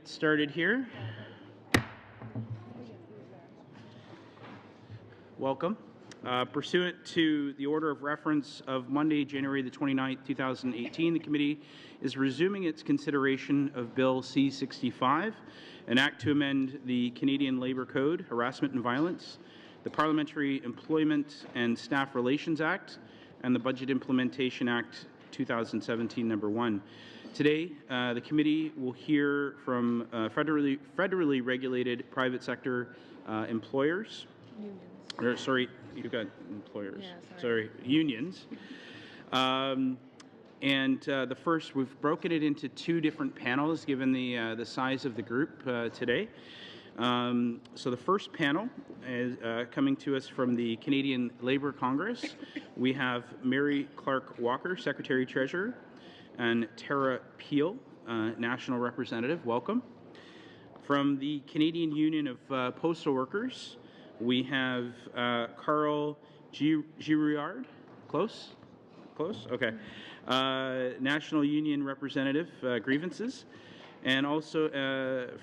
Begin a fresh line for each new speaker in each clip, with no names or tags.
get started here. Welcome. Pursuant to the order of reference of Monday, January the 29th, 2018, the committee is resuming its consideration of Bill C-65, an act to amend the Canadian Labour Code, Harassment and Violence, the Parliamentary Employment and Staff Relations Act, and the Budget Implementation Act 2017 No. 1. Today, the committee will hear from federally regulated private sector employers. Sorry, you got employers. Yeah, sorry, unions. The first, we've broken it into two different panels given the size of the group today. So the first panel is coming to us from the Canadian Labour Congress. We have Mary Clark Walker, Secretary Treasurer, and Tara Peel, National Representative. Welcome. From the Canadian Union of Postal Workers, we have Carl Girouard. Close? Close? Okay. National Union Representative, Grievances. And also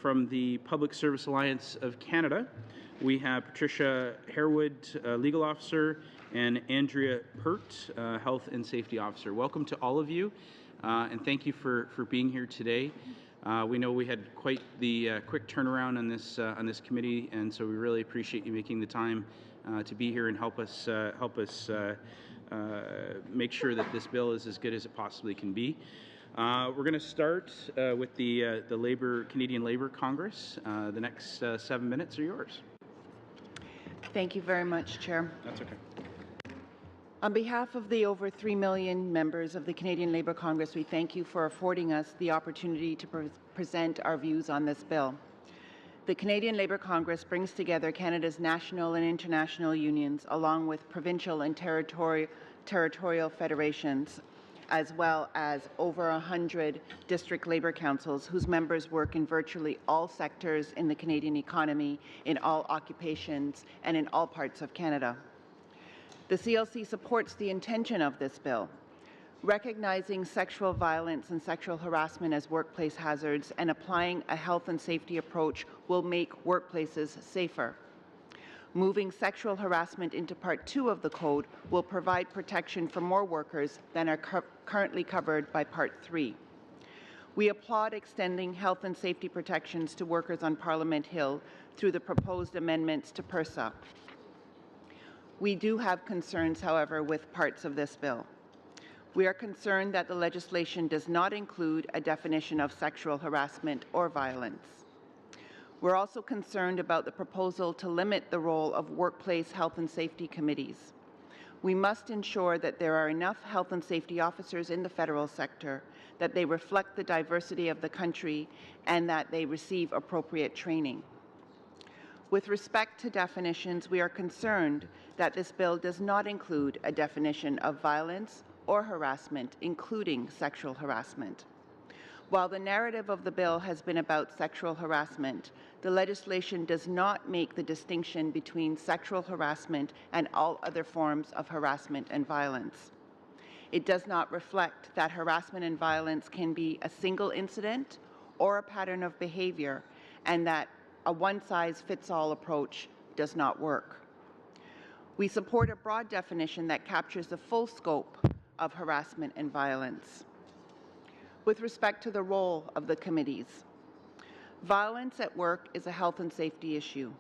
from the Public Service Alliance of Canada, we have Patricia Harewood, Legal Officer, and Andrea Pert, Health and Safety Officer. Welcome to all of you, and thank you for being here today. We know we had quite the quick turnaround on this committee, and so we really appreciate you making the time to be here and help us make sure that this bill is as good as it possibly can be. We're going to start with the Canadian Labour Congress. The next 7 minutes are yours.
Thank you very much, Chair.
That's okay.
On behalf of the over 3 million members of the Canadian Labour Congress, we thank you for affording us the opportunity to present our views on this bill. The Canadian Labour Congress brings together Canada's national and international unions, along with provincial and territorial federations, as well as over 100 district labour councils whose members work in virtually all sectors in the Canadian economy, in all occupations, and in all parts of Canada. The CLC supports the intention of this bill, recognizing sexual violence and sexual harassment as workplace hazards and applying a health and safety approach will make workplaces safer. Moving sexual harassment into Part 2 of the Code will provide protection for more workers than are currently covered by Part 3. We applaud extending health and safety protections to workers on Parliament Hill through the proposed amendments to PERSA. We do have concerns, however, with parts of this bill. We are concerned that the legislation does not include a definition of sexual harassment or violence. We're also concerned about the proposal to limit the role of workplace health and safety committees. We must ensure that there are enough health and safety officers in the federal sector, that they reflect the diversity of the country, and that they receive appropriate training. With respect to definitions, we are concerned that this bill does not include a definition of violence or harassment, including sexual harassment. While the narrative of the bill has been about sexual harassment, the legislation does not make the distinction between sexual harassment and all other forms of harassment and violence. It does not reflect that harassment and violence can be a single incident or a pattern of behavior, and that a one-size-fits-all approach does not work. We support a broad definition that captures the full scope of harassment and violence. With respect to the role of the committees, violence at work is a health and safety issue.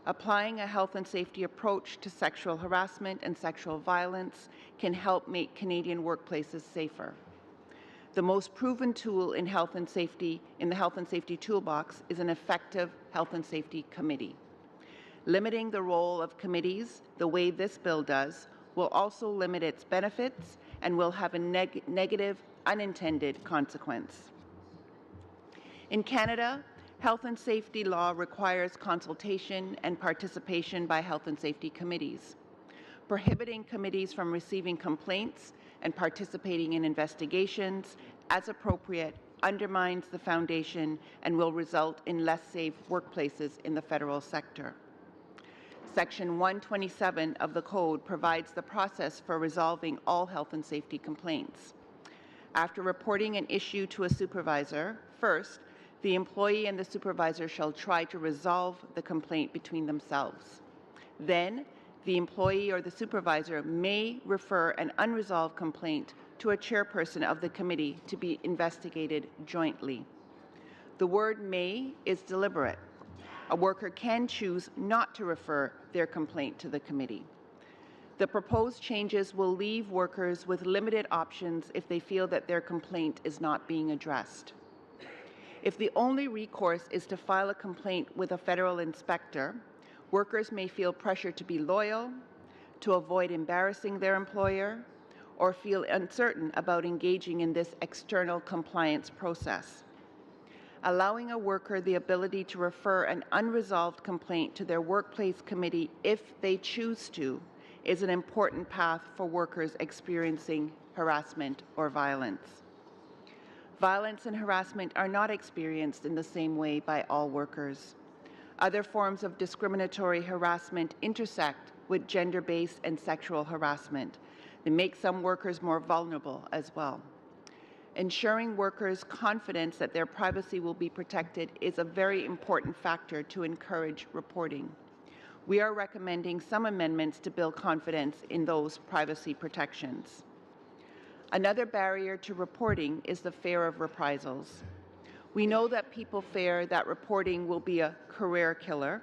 Applying a health and safety approach to sexual harassment and sexual violence can help make Canadian workplaces safer. The most proven tool in the health and safety toolbox is an effective health and safety committee. Limiting the role of committees the way this bill does will also limit its benefits and will have a negative unintended consequence. In Canada, health and safety law requires consultation and participation by health and safety committees. Prohibiting committees from receiving complaints and participating in investigations as appropriate undermines the foundation and will result in less safe workplaces in the federal sector. Section 127 of the Code provides the process for resolving all health and safety complaints. After reporting an issue to a supervisor, first, The employee and the supervisor shall try to resolve the complaint between themselves. Then, the employee or the supervisor may refer an unresolved complaint to a chairperson of the committee to be investigated jointly. The word may is deliberate. A worker can choose not to refer their complaint to the committee. The proposed changes will leave workers with limited options if they feel that their complaint is not being addressed. If the only recourse is to file a complaint with a federal inspector, workers may feel pressure to be loyal, to avoid embarrassing their employer, or feel uncertain about engaging in this external compliance process. Allowing a worker the ability to refer an unresolved complaint to their workplace committee if they choose to is an important path for workers experiencing harassment or violence. Violence and harassment are not experienced in the same way by all workers. Other forms of discriminatory harassment intersect with gender-based and sexual harassment. They make some workers more vulnerable as well. Ensuring workers' confidence that their privacy will be protected is a very important factor to encourage reporting. We are recommending some amendments to build confidence in those privacy protections. Another barrier to reporting is the fear of reprisals. We know that people fear that reporting will be a career killer.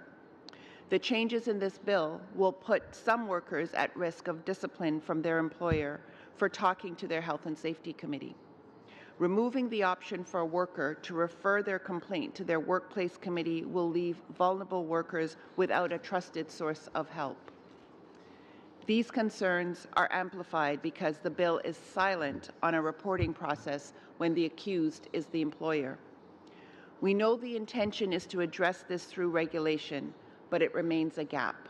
The changes in this bill will put some workers at risk of discipline from their employer for talking to their health and safety committee. Removing the option for a worker to refer their complaint to their workplace committee will leave vulnerable workers without a trusted source of help. These concerns are amplified because the bill is silent on a reporting process when the accused is the employer. We know the intention is to address this through regulation, but it remains a gap.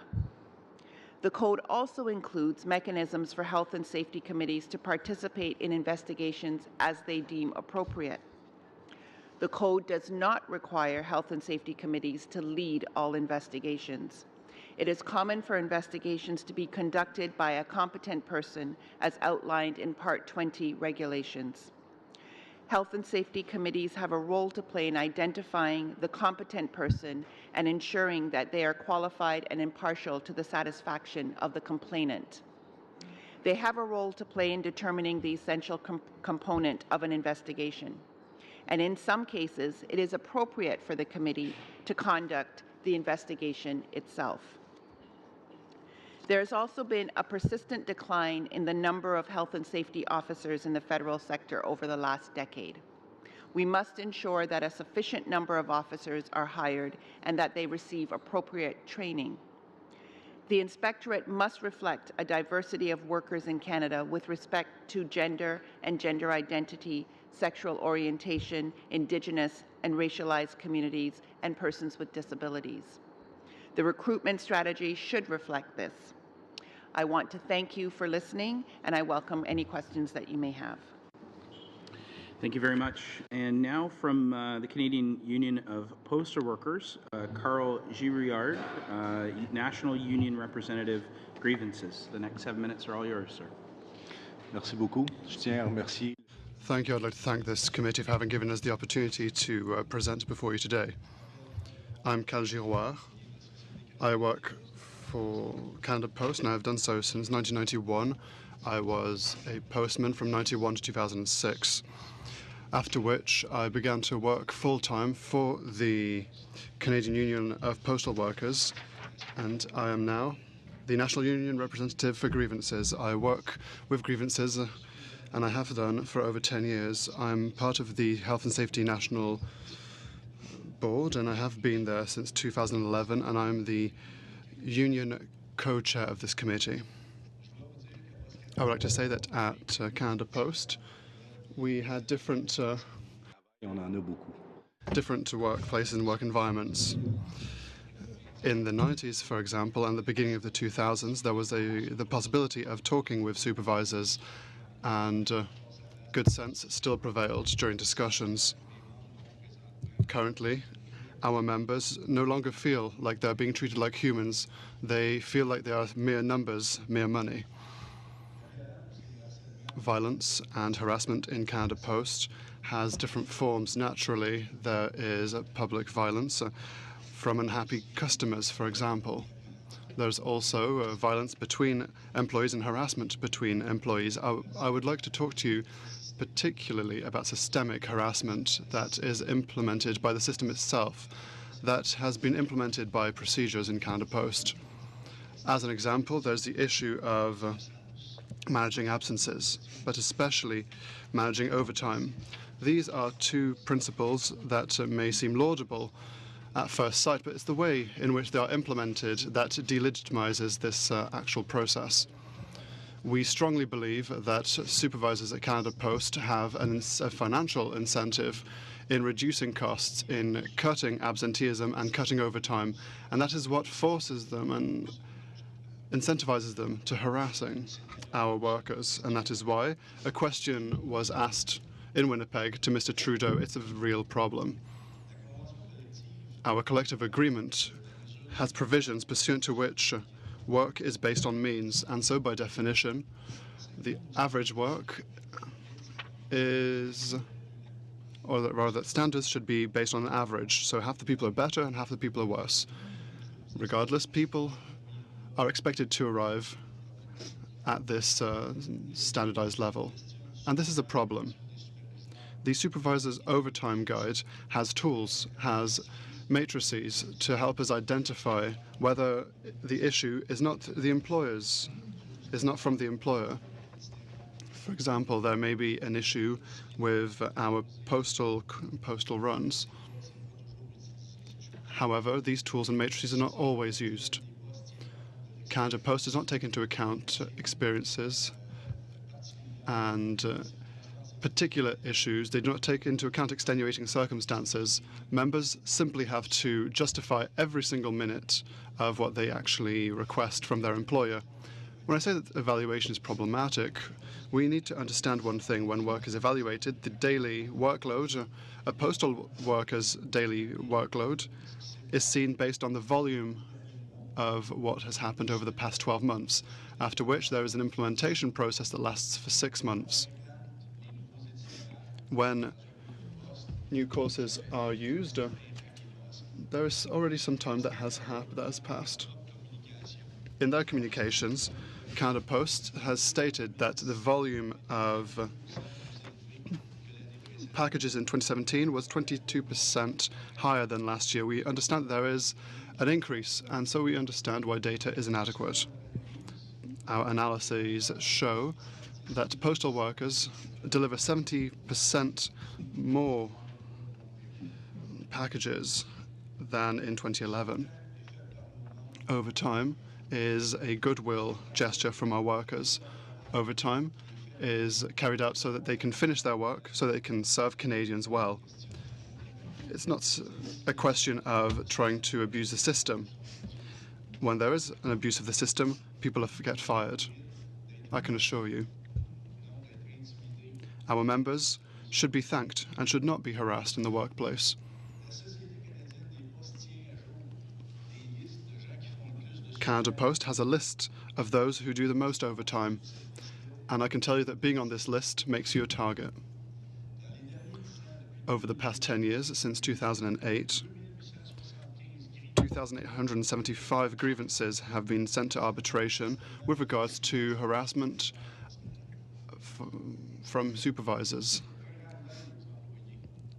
The code also includes mechanisms for health and safety committees to participate in investigations as they deem appropriate. The code does not require health and safety committees to lead all investigations. It is common for investigations to be conducted by a competent person as outlined in Part 20 regulations. Health and safety committees have a role to play in identifying the competent person and ensuring that they are qualified and impartial to the satisfaction of the complainant. They have a role to play in determining the essential component of an investigation. And in some cases, it is appropriate for the committee to conduct the investigation itself. There has also been a persistent decline in the number of health and safety officers in the federal sector over the last decade. We must ensure that a sufficient number of officers are hired and that they receive appropriate training. The inspectorate must reflect a diversity of workers in Canada with respect to gender and gender identity, sexual orientation, Indigenous and racialized communities, and persons with disabilities. The recruitment strategy should reflect this. I want to thank you for listening, and I welcome any questions that you may have.
Thank you very much. And now from the Canadian Union of Postal Workers, Carl Girouard, National Union Representative, Grievances. The next 7 minutes are all yours, sir.
Merci beaucoup. Je tiens à remercier.
Thank you. I'd like to thank this committee for having given us the opportunity to present before you today. I'm Carl Girouard. I work for Canada Post, and I've done so since 1991. I was a postman from 1991 to 2006, after which I began to work full-time for the Canadian Union of Postal Workers, and I am now the National Union Representative for Grievances. I work with Grievances, and I have done for over 10 years. I'm part of the Health and Safety National Board, and I have been there since 2011, and I'm the union co-chair of this committee. I would like to say that at Canada Post, we had different workplaces and work environments. In the 90s, for example, and the beginning of the 2000s, there was the possibility of talking with supervisors, and good sense still prevailed during discussions. Currently, our members no longer feel like they're being treated like humans. They feel like they are mere numbers, mere money. violence and harassment in Canada Post has different forms. Naturally, there is public violence from unhappy customers, for example. There's also violence between employees and harassment between employees. I would like to talk to you particularly about systemic harassment that is implemented by the system itself, that has been implemented by procedures in Canada Post. As an example, there's the issue of managing absences, but especially managing overtime. These are two principles that may seem laudable at first sight, but it's the way in which they are implemented that delegitimizes this actual process. We strongly believe that supervisors at Canada Post have a financial incentive in reducing costs, in cutting absenteeism and cutting overtime, and that is what forces them and incentivizes them to harassing our workers. And that is why a question was asked in Winnipeg to Mr. Trudeau. It's a real problem. Our collective agreement has provisions pursuant to which work is based on means, and so by definition, the average work is, or rather, standards should be based on an average. So half the people are better and half the people are worse. Regardless, people are expected to arrive at this standardized level. And this is a problem. The supervisor's overtime guide has tools, has matrices to help us identify whether the issue is not the employer's, is not from the employer. For example, there may be an issue with our postal runs. However, these tools and matrices are not always used. Canada Post does not take into account experiences and particular issues. They do not take into account extenuating circumstances. Members simply have to justify every single minute of what they actually request from their employer. When I say that evaluation is problematic, we need to understand one thing. When work is evaluated, the daily workload, a postal worker's daily workload, is seen based on the volume of what has happened over the past 12 months, after which there is an implementation process that lasts for 6 months. When new courses are used, there is already some time that has passed. In their communications, Canada Post has stated that the volume of packages in 2017 was 22% higher than last year. We understand that there is an increase, and so we understand why data is inadequate. Our analyses show that postal workers deliver 70% more packages than in 2011. Overtime is a goodwill gesture from our workers. Overtime is carried out so that they can finish their work, so they can serve Canadians well. It's not a question of trying to abuse the system. When there is an abuse of the system, people get fired. I can assure you. Our members should be thanked and should not be harassed in the workplace. Canada Post has a list of those who do the most overtime, and I can tell you that being on this list makes you a target. Over the past 10 years, since 2008, 2,875 grievances have been sent to arbitration with regards to harassment from supervisors.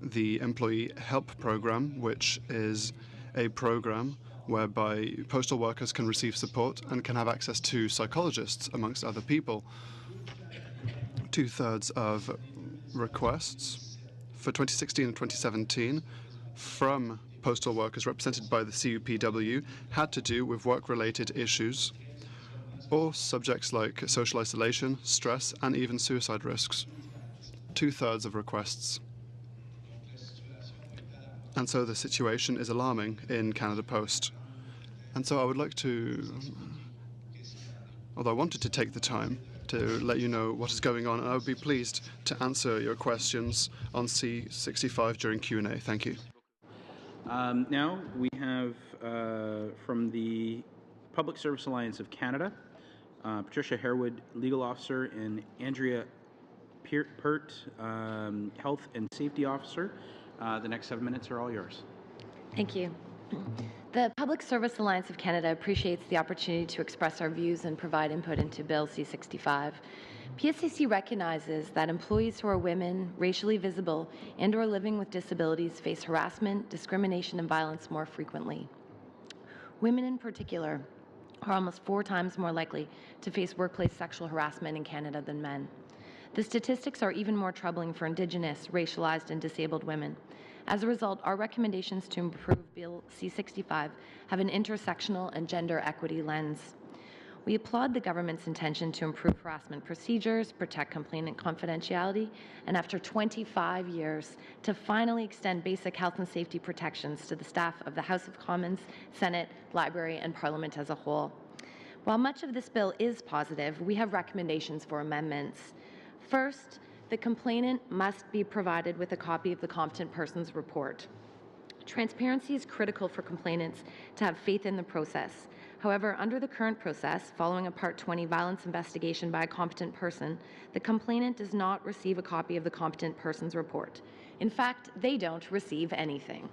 The Employee Help Program, which is a program whereby postal workers can receive support and can have access to psychologists, amongst other people. 2/3 of requests for 2016 and 2017 from postal workers represented by the CUPW had to do with work-related issues or subjects like social isolation, stress, and even suicide risks. 2/3 of requests. And so the situation is alarming in Canada Post. And so I would like to, although I wanted to take the time to let you know what is going on, and I would be pleased to answer your questions on C65 during Q&A. Thank you.
Now we have from the Public Service Alliance of Canada, Patricia Harewood, Legal Officer, and Andrea PERT Health and Safety Officer. The next 7 minutes are all yours.
Thank you. The Public Service Alliance of Canada appreciates the opportunity to express our views and provide input into Bill C-65. PSAC recognizes that employees who are women, racially visible, and/or living with disabilities face harassment, discrimination, and violence more frequently. Women in particular are almost 4 times more likely to face workplace sexual harassment in Canada than men. The statistics are even more troubling for Indigenous, racialized, and disabled women. As a result, our recommendations to improve Bill C-65 have an intersectional and gender equity lens. We applaud the government's intention to improve harassment procedures, protect complainant confidentiality, and after 25 years, to finally extend basic health and safety protections to the staff of the House of Commons, Senate, Library, and Parliament as a whole. While much of this bill is positive, we have recommendations for amendments. First, the complainant must be provided with a copy of the competent person's report. Transparency is critical for complainants to have faith in the process. However, under the current process, following a Part 20 violence investigation by a competent person, the complainant does not receive a copy of the competent person's report. In fact, they don't receive anything.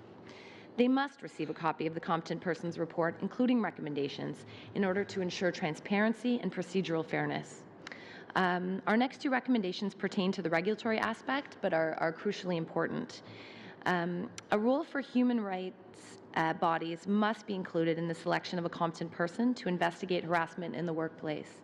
They must receive a copy of the competent person's report, including recommendations, in order to ensure transparency and procedural fairness. Our next 2 recommendations pertain to the regulatory aspect, but are crucially important. A role for human rights bodies must be included in the selection of a competent person to investigate harassment in the workplace.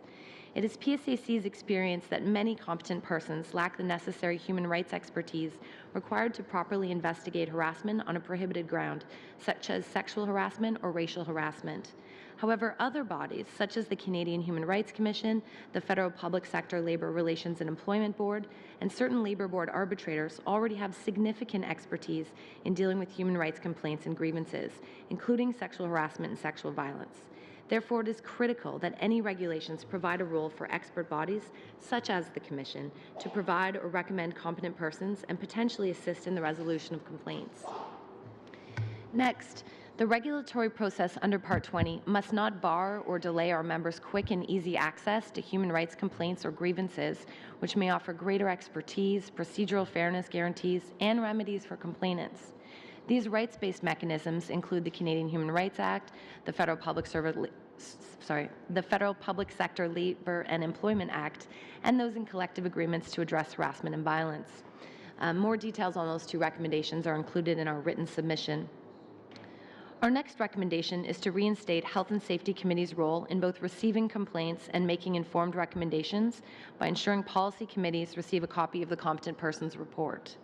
It is PSAC's experience that many competent persons lack the necessary human rights expertise required to properly investigate harassment on a prohibited ground, such as sexual harassment or racial harassment. However, other bodies, such as the Canadian Human Rights Commission, the Federal Public Sector Labour Relations and Employment Board, and certain Labour Board arbitrators already have significant expertise in dealing with human rights complaints and grievances, including sexual harassment and sexual violence. Therefore, it is critical that any regulations provide a role for expert bodies, such as the Commission, to provide or recommend competent persons and potentially assist in the resolution of complaints. Next, the regulatory process under Part 20 must not bar or delay our members' quick and easy access to human rights complaints or grievances, which may offer greater expertise, procedural fairness guarantees, and remedies for complainants. These rights-based mechanisms include the Canadian Human Rights Act, the Federal Public Sector Labour and Employment Act, and those in collective agreements to address harassment and violence. More details on those 2 recommendations are included in our written submission. Our next recommendation is to reinstate Health and Safety Committee's role in both receiving complaints and making informed recommendations by ensuring policy committees receive a copy of the competent person's report.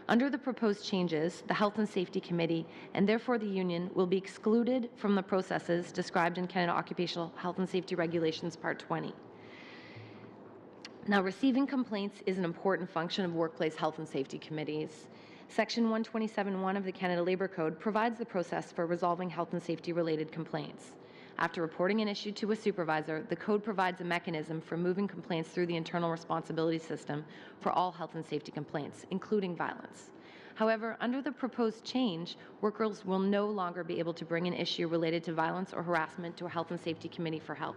Under the proposed changes, the Health and Safety Committee, and therefore the Union, will be excluded from the processes described in Canada Occupational Health and Safety Regulations Part 20. Now, receiving complaints is an important function of workplace health and safety committees. Section 127.1 of the Canada Labour Code provides the process for resolving health and safety-related complaints. After reporting an issue to a supervisor, the Code provides a mechanism for moving complaints through the internal responsibility system for all health and safety complaints, including violence. However, under the proposed change, workers will no longer be able to bring an issue related to violence or harassment to a Health and Safety Committee for help.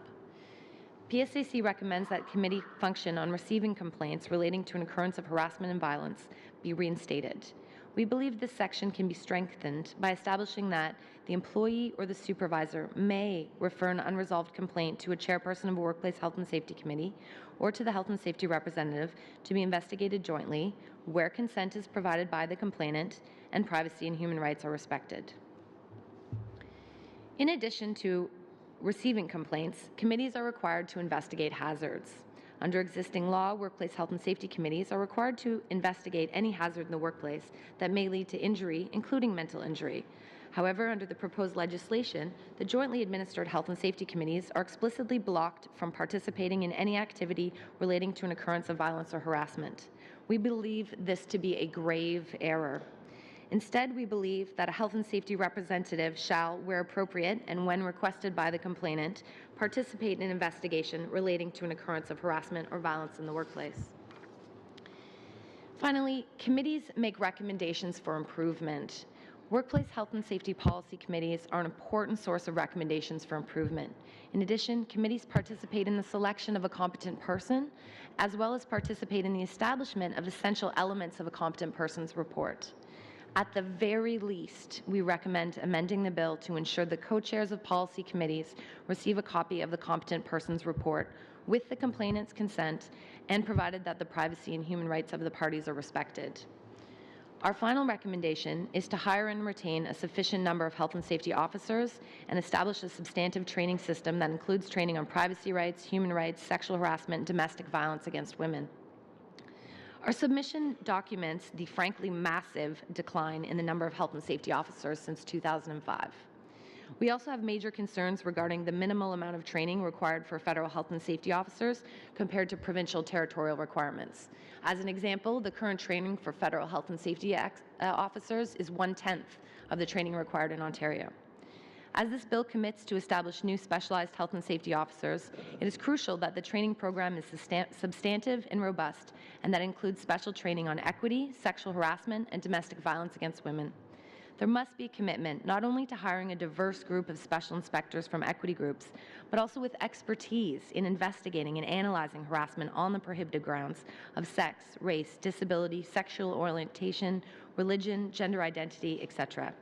PSAC recommends that committee function on receiving complaints relating to an occurrence of harassment and violence be reinstated. We believe this section can be strengthened by establishing that the employee or the supervisor may refer an unresolved complaint to a chairperson of a workplace health and safety committee or to the health and safety representative to be investigated jointly where consent is provided by the complainant and privacy and human rights are respected. In addition to receiving complaints, committees are required to investigate hazards. Under existing law, workplace health and safety committees are required to investigate any hazard in the workplace that may lead to injury, including mental injury. However, under the proposed legislation, the jointly administered health and safety committees are explicitly blocked from participating in any activity relating to an occurrence of violence or harassment. We believe this to be a grave error. Instead, we believe that a health and safety representative shall, where appropriate and when requested by the complainant, participate in an investigation relating to an occurrence of harassment or violence in the workplace. Finally, committees make recommendations for improvement. Workplace health and safety policy committees are an important source of recommendations for improvement. In addition, committees participate in the selection of a competent person as well as participate in the establishment of essential elements of a competent person's report. At the very least, we recommend amending the bill to ensure the co-chairs of policy committees receive a copy of the competent person's report with the complainant's consent and provided that the privacy and human rights of the parties are respected. Our final recommendation is to hire and retain a sufficient number of health and safety officers and establish a substantive training system that includes training on privacy rights, human rights, sexual harassment, and domestic violence against women. Our submission documents the frankly massive decline in the number of health and safety officers since 2005. We also have major concerns regarding the minimal amount of training required for federal health and safety officers compared to provincial territorial requirements. As an example, the current training for federal health and safety officers is 1/10 of the training required in Ontario. As this bill commits to establish new specialized health and safety officers, it is crucial that the training program is substantive and robust, and that includes special training on equity, sexual harassment, and domestic violence against women. There must be a commitment not only to hiring a diverse group of special inspectors from equity groups, but also with expertise in investigating and analyzing harassment on the prohibited grounds of sex, race, disability, sexual orientation, religion, gender identity, etc.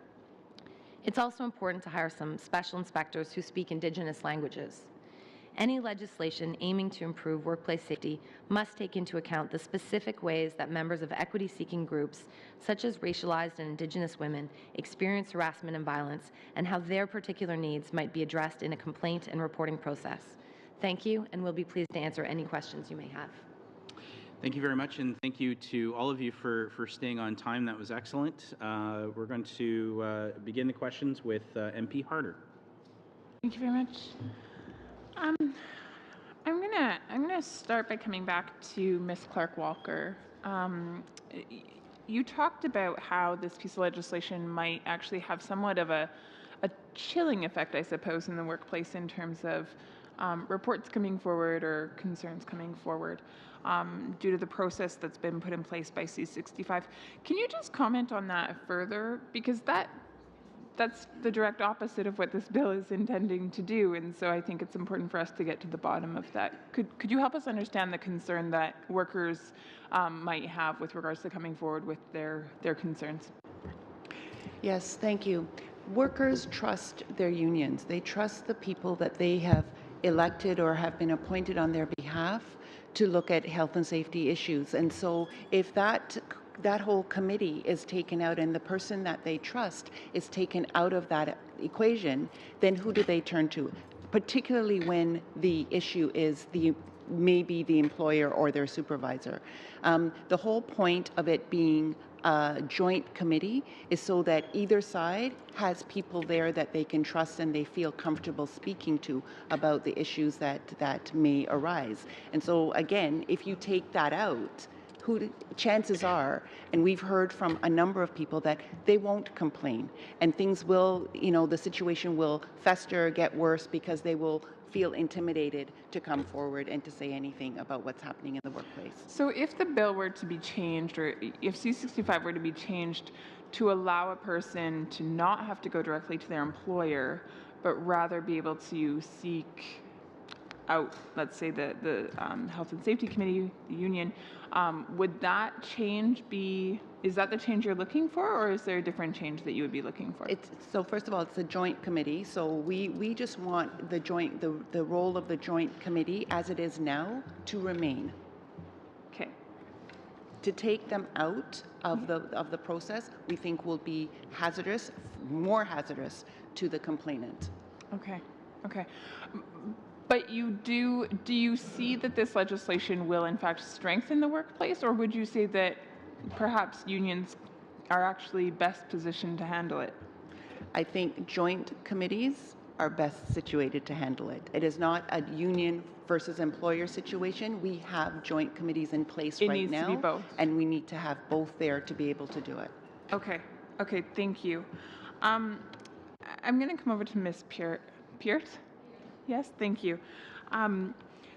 It's also important to hire some special inspectors who speak Indigenous languages. Any legislation aiming to improve workplace safety must take into account the specific ways that members of equity-seeking groups, such as racialized and Indigenous women, experience harassment and violence, and how their particular needs might be addressed in a complaint and reporting process. Thank you, and we'll be pleased to answer any questions you may have.
Thank you very much, and thank you to all of you for staying on time. That was excellent. We're going to begin the questions with MP Harder.
Thank you very much. I'm gonna start by coming back to Ms. Clark-Walker. You talked about how this piece of legislation might actually have somewhat of a chilling effect, I suppose, in the workplace in terms of reports coming forward or concerns coming forward due to the process that's been put in place by C65. Can you just comment on that further? Because that's the direct opposite of what this bill is intending to do, and so I think it's important for us to get to the bottom of that. Could you help us understand the concern that workers might have with regards to coming forward with their concerns?
Yes, thank you. Workers trust their unions. They trust the people that they have elected or have been appointed on their behalf to look at health and safety issues. And so if that whole committee is taken out and the person that they trust is taken out of that equation, then who do they turn to? Particularly when the issue is maybe the employer or their supervisor. The whole point of it being a joint committee is so that either side has people there that they can trust and they feel comfortable speaking to about the issues that may arise. And so again, if you take that out, chances are, and we've heard from a number of people, that they won't complain and things will, the situation will fester, get worse, because they will feel intimidated to come forward and to say anything about what's happening in the workplace.
So if the bill were to be changed, or if C65 were to be changed to allow a person to not have to go directly to their employer, but rather be able to seek out, let's say, the Health and Safety Committee, the union, would that change is that the change you're looking for, or is there a different change that you would be looking for?
So first of all, it's a joint committee, so we just want the role of the joint committee as it is now to remain.
Okay.
To take them out of the process, we think will be hazardous, more hazardous to the complainant.
Okay. But do you see that this legislation will in fact strengthen the workplace, or would you say that perhaps unions are actually best positioned to handle it?
I think joint committees are best situated to handle it. It is not a union versus employer situation. We have joint committees in place right now. It needs to be both. And we need to have both there to be able to do it.
Okay, thank you. I'm going to come over to Ms. Peart. Yes, thank you.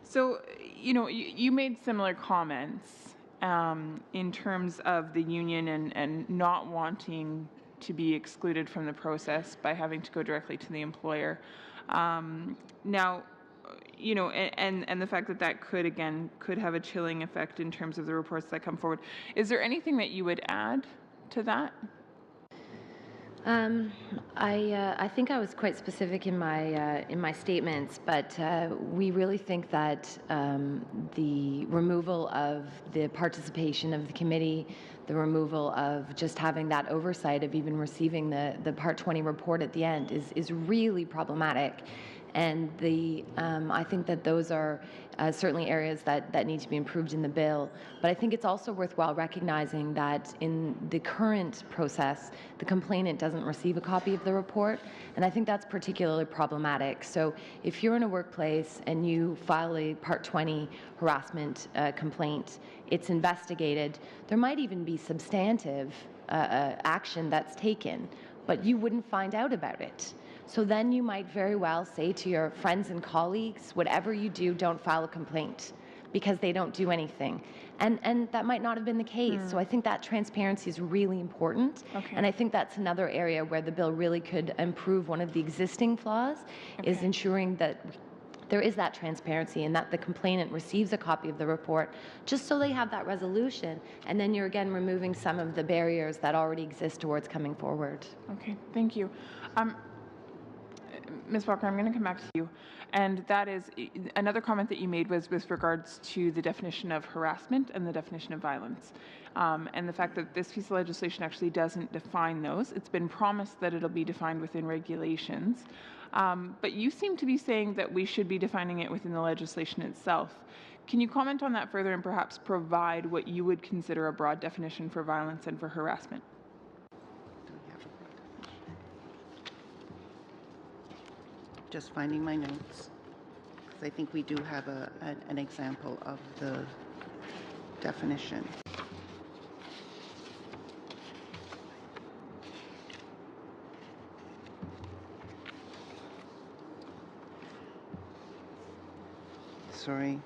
So, you made similar comments in terms of the union and not wanting to be excluded from the process by having to go directly to the employer. Now, and the fact that that could have a chilling effect in terms of the reports that come forward. Is there anything that you would add to that?
I think I was quite specific in my statements, but we really think that the removal of the participation of the committee, the removal of just having that oversight of even receiving the Part 20 report at the end is really problematic. And I think that those are certainly areas that need to be improved in the bill. But I think it's also worthwhile recognizing that in the current process, the complainant doesn't receive a copy of the report, and I think that's particularly problematic. So if you're in a workplace and you file a Part 20 harassment complaint, it's investigated, there might even be substantive action that's taken, but you wouldn't find out about it. So then you might very well say to your friends and colleagues, whatever you do, don't file a complaint, because they don't do anything. And that might not have been the case. So I think that transparency is really important.
Okay.
And I think that's another area where the bill really could improve. One of the existing flaws is ensuring that there is that transparency and that the complainant receives a copy of the report, just so they have that resolution. And then you're again removing some of the barriers that already exist towards coming forward.
Okay, thank you. Ms. Walker, I'm going to come back to you. And that is, another comment that you made was with regards to the definition of harassment and the definition of violence. And the fact that this piece of legislation actually doesn't define those. It's been promised that it'll be defined within regulations. But you seem to be saying that we should be defining it within the legislation itself. Can you comment on that further and perhaps provide what you would consider a broad definition for violence and for harassment?
Just finding my notes, because I think we do have an example of the definition. Sorry.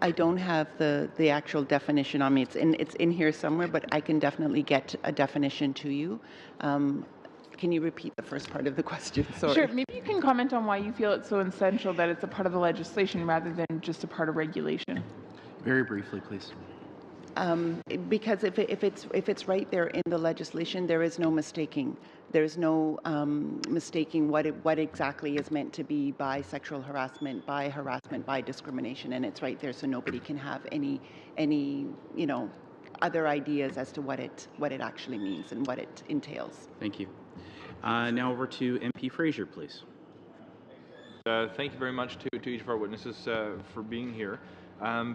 I don't have the actual definition on me. It's in here somewhere, but I can definitely get a definition to you. Can you repeat the first part of the question? Sorry.
Sure. Maybe you can comment on why you feel it's so essential that it's a part of the legislation rather than just a part of regulation.
Very briefly, please.
Because if it's right there in the legislation, there is no mistaking. There's no mistaking what exactly is meant to be by sexual harassment, by discrimination, and it's right there, so nobody can have any other ideas as to what it actually means and what it entails.
Thank you. Now over to MP Fraser, please.
Thank you very much to each of our witnesses for being here.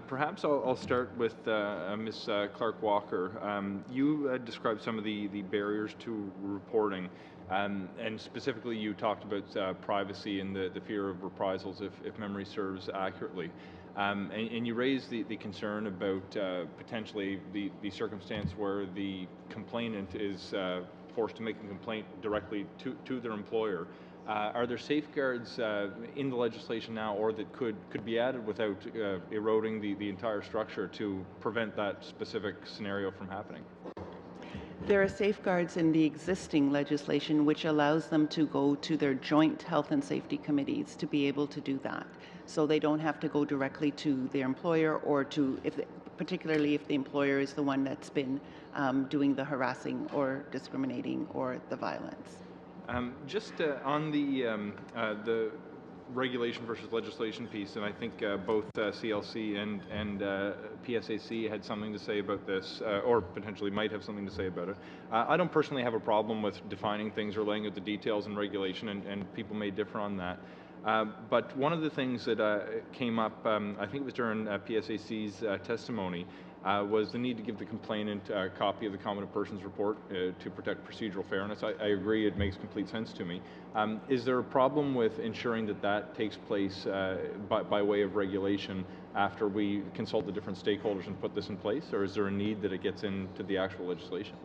Perhaps I'll start with Ms. Clark-Walker. You described some of the barriers to reporting, and specifically you talked about privacy and the fear of reprisals if memory serves accurately. And you raised the concern about potentially the circumstance where the complainant is forced to make a complaint directly to their employer. Are there safeguards in the legislation now, or that could be added without eroding the entire structure to prevent that specific scenario from happening?
There are safeguards in the existing legislation which allows them to go to their joint health and safety committees to be able to do that. So they don't have to go directly to their employer, or particularly if the employer is the one that's been doing the harassing or discriminating or the violence.
Just on the regulation versus legislation piece, and I think both CLC and PSAC had something to say about this, or potentially might have something to say about it. I don't personally have a problem with defining things or laying out the details in regulation, and people may differ on that. But one of the things that came up, I think it was during PSAC's testimony, was the need to give the complainant a copy of the competent person's report to protect procedural fairness. I agree, it makes complete sense to me. Is there a problem with ensuring that takes place by way of regulation after we consult the different stakeholders and put this in place, or is there a need that it gets into the actual legislation?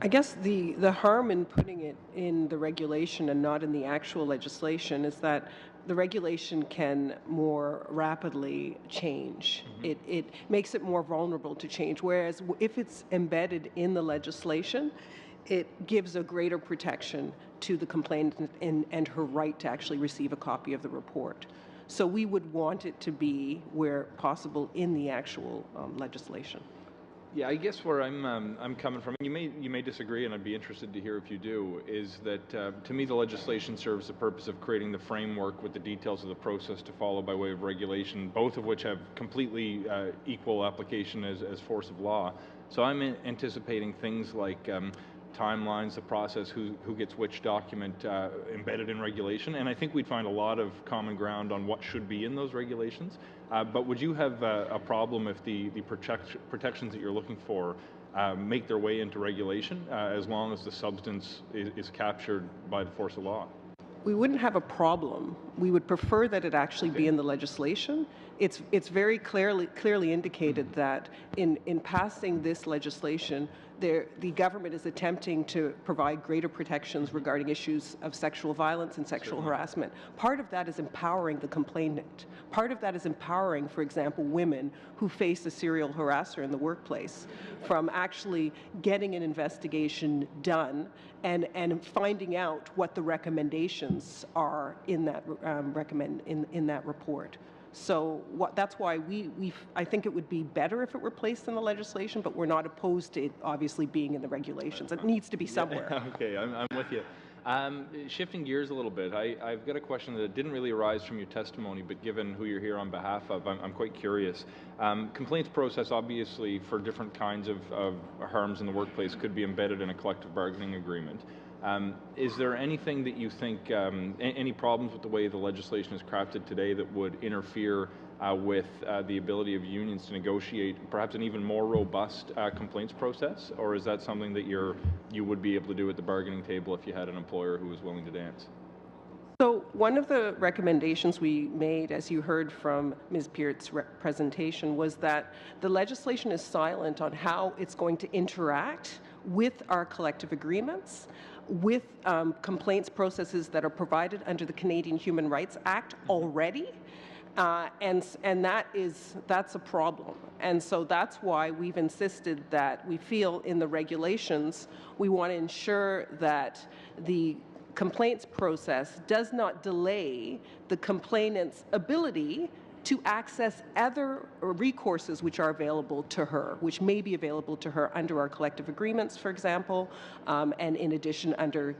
I guess the harm in putting it in the regulation and not in the actual legislation is that the regulation can more rapidly change. It makes it more vulnerable to change, whereas if it's embedded in the legislation, it gives a greater protection to the complainant and her right to actually receive a copy of the report. So we would want it to be, where possible, in the actual legislation.
Yeah, I guess where I'm coming from, and you may disagree, and I'd be interested to hear if you do, is that to me the legislation serves the purpose of creating the framework with the details of the process to follow by way of regulation, both of which have completely equal application as force of law. So I'm anticipating things like timelines, the process, who gets which document embedded in regulation, and I think we'd find a lot of common ground on what should be in those regulations. But would you have a problem if the protections that you're looking for make their way into regulation, as long as the substance is captured by the force of law?
We wouldn't have a problem. We would prefer that it actually be in the legislation. It's very clearly indicated that in passing this legislation, the government is attempting to provide greater protections regarding issues of sexual violence and sexual harassment. Part of that is empowering the complainant. Part of that is empowering, for example, women who face a serial harasser in the workplace from actually getting an investigation done and finding out what the recommendations are in that in that report. So that's why I think it would be better if it were placed in the legislation, but we're not opposed to it obviously being in the regulations. It needs to be somewhere.
Yeah, okay, I'm with you. Shifting gears a little bit, I've got a question that didn't really arise from your testimony, but given who you're here on behalf of, I'm quite curious. Complaints process, obviously, for different kinds of harms in the workplace could be embedded in a collective bargaining agreement. Is there anything that you think, any problems with the way the legislation is crafted today that would interfere with the ability of unions to negotiate perhaps an even more robust complaints process? Or is that something that you would be able to do at the bargaining table if you had an employer who was willing to dance?
So one of the recommendations we made, as you heard from Ms. Peart's presentation, was that the legislation is silent on how it's going to interact with our collective agreements, with complaints processes that are provided under the Canadian Human Rights Act already. And that's a problem. And so that's why we've insisted that we feel in the regulations, we want to ensure that the complaints process does not delay the complainant's ability to access other recourses which are available to her, which may be available to her under our collective agreements, for example, and in addition under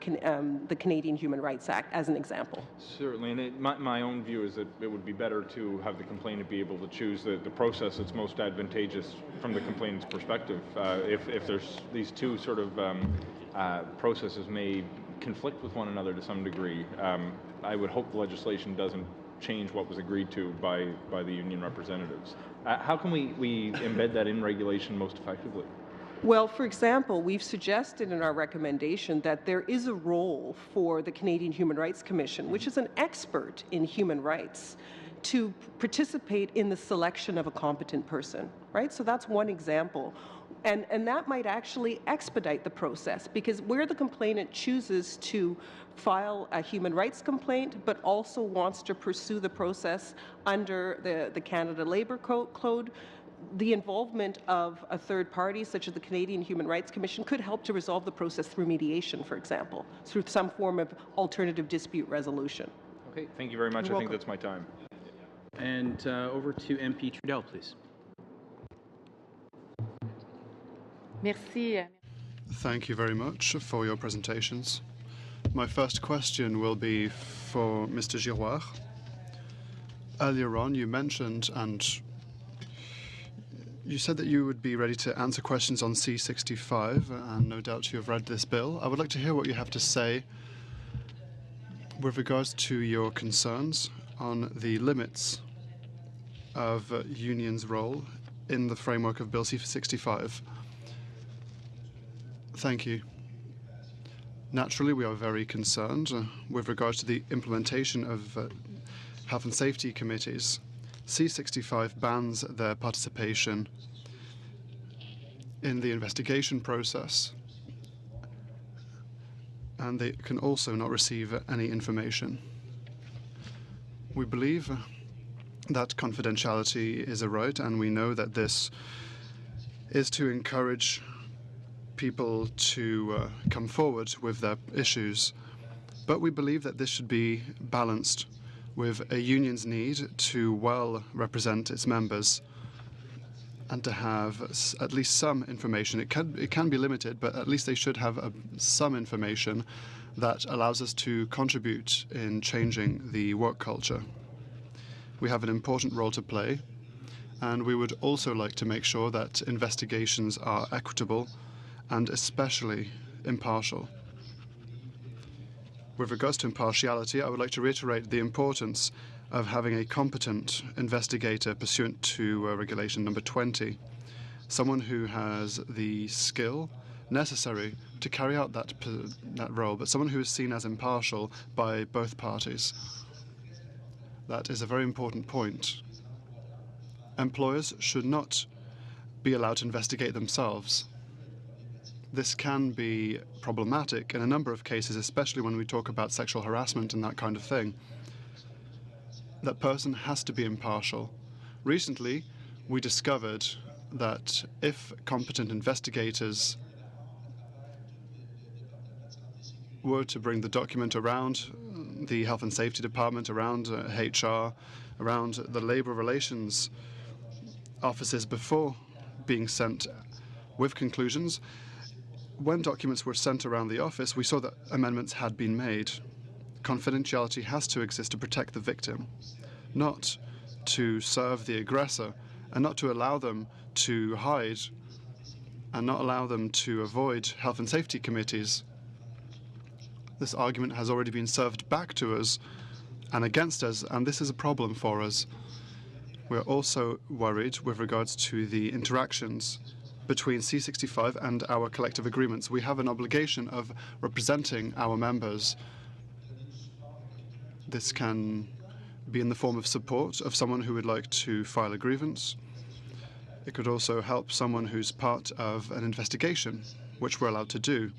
the Canadian Human Rights Act, as an example.
Certainly, and my own view is that it would be better to have the complainant be able to choose the process that's most advantageous from the complainant's perspective. If there's these two sort of processes may conflict with one another to some degree, I would hope the legislation doesn't change what was agreed to by the union representatives. How can we embed that in regulation most effectively?
Well, for example, we've suggested in our recommendation that there is a role for the Canadian Human Rights Commission, which is an expert in human rights, to participate in the selection of a competent person, right? So that's one example. And that might actually expedite the process, because where the complainant chooses to file a human rights complaint but also wants to pursue the process under the Canada Labour Code, the involvement of a third party, such as the Canadian Human Rights Commission, could help to resolve the process through mediation, for example, through some form of alternative dispute resolution.
Okay, thank you very much.
You're
I think
welcome.
that's my time.
And over to MP Trudel, please.
Merci.
Thank you very much for your presentations. My first question will be for Mr. Giroir. Earlier on, you mentioned and you said that you would be ready to answer questions on C65, and no doubt you have read this bill. I would like to hear what you have to say with regards to your concerns on the limits of unions' role in the framework of Bill C65. Thank you. Naturally, we are very concerned with regards to the implementation of health and safety committees. C65 bans their participation in the investigation process and they can also not receive any information. We believe that confidentiality is a right, and we know that this is to encourage people to come forward with their issues. But we believe that this should be balanced with a union's need to well represent its members and to have at least some information. It can be limited, but at least they should have some information that allows us to contribute in changing the work culture. We have an important role to play, and we would also like to make sure that investigations are equitable and especially impartial. With regards to impartiality, I would like to reiterate the importance of having a competent investigator pursuant to Regulation number 20, someone who has the skill necessary to carry out that role, but someone who is seen as impartial by both parties. That is a very important point. Employers should not be allowed to investigate themselves. This can be problematic in a number of cases, especially when we talk about sexual harassment and that kind of thing. That person has to be impartial. Recently, we discovered that if competent investigators were to bring the document around the Health and Safety Department, around HR, around the Labour Relations offices before being sent with conclusions, when documents were sent around the office, we saw that amendments had been made. Confidentiality has to exist to protect the victim, not to serve the aggressor, and not to allow them to hide and not allow them to avoid health and safety committees. This argument has already been served back to us and against us, and this is a problem for us. We're also worried with regards to the interactions between C65 and our collective agreements. We have an obligation of representing our members. This can be in the form of support of someone who would like to file a grievance. It could also help someone who's part of an investigation, which we're allowed to do.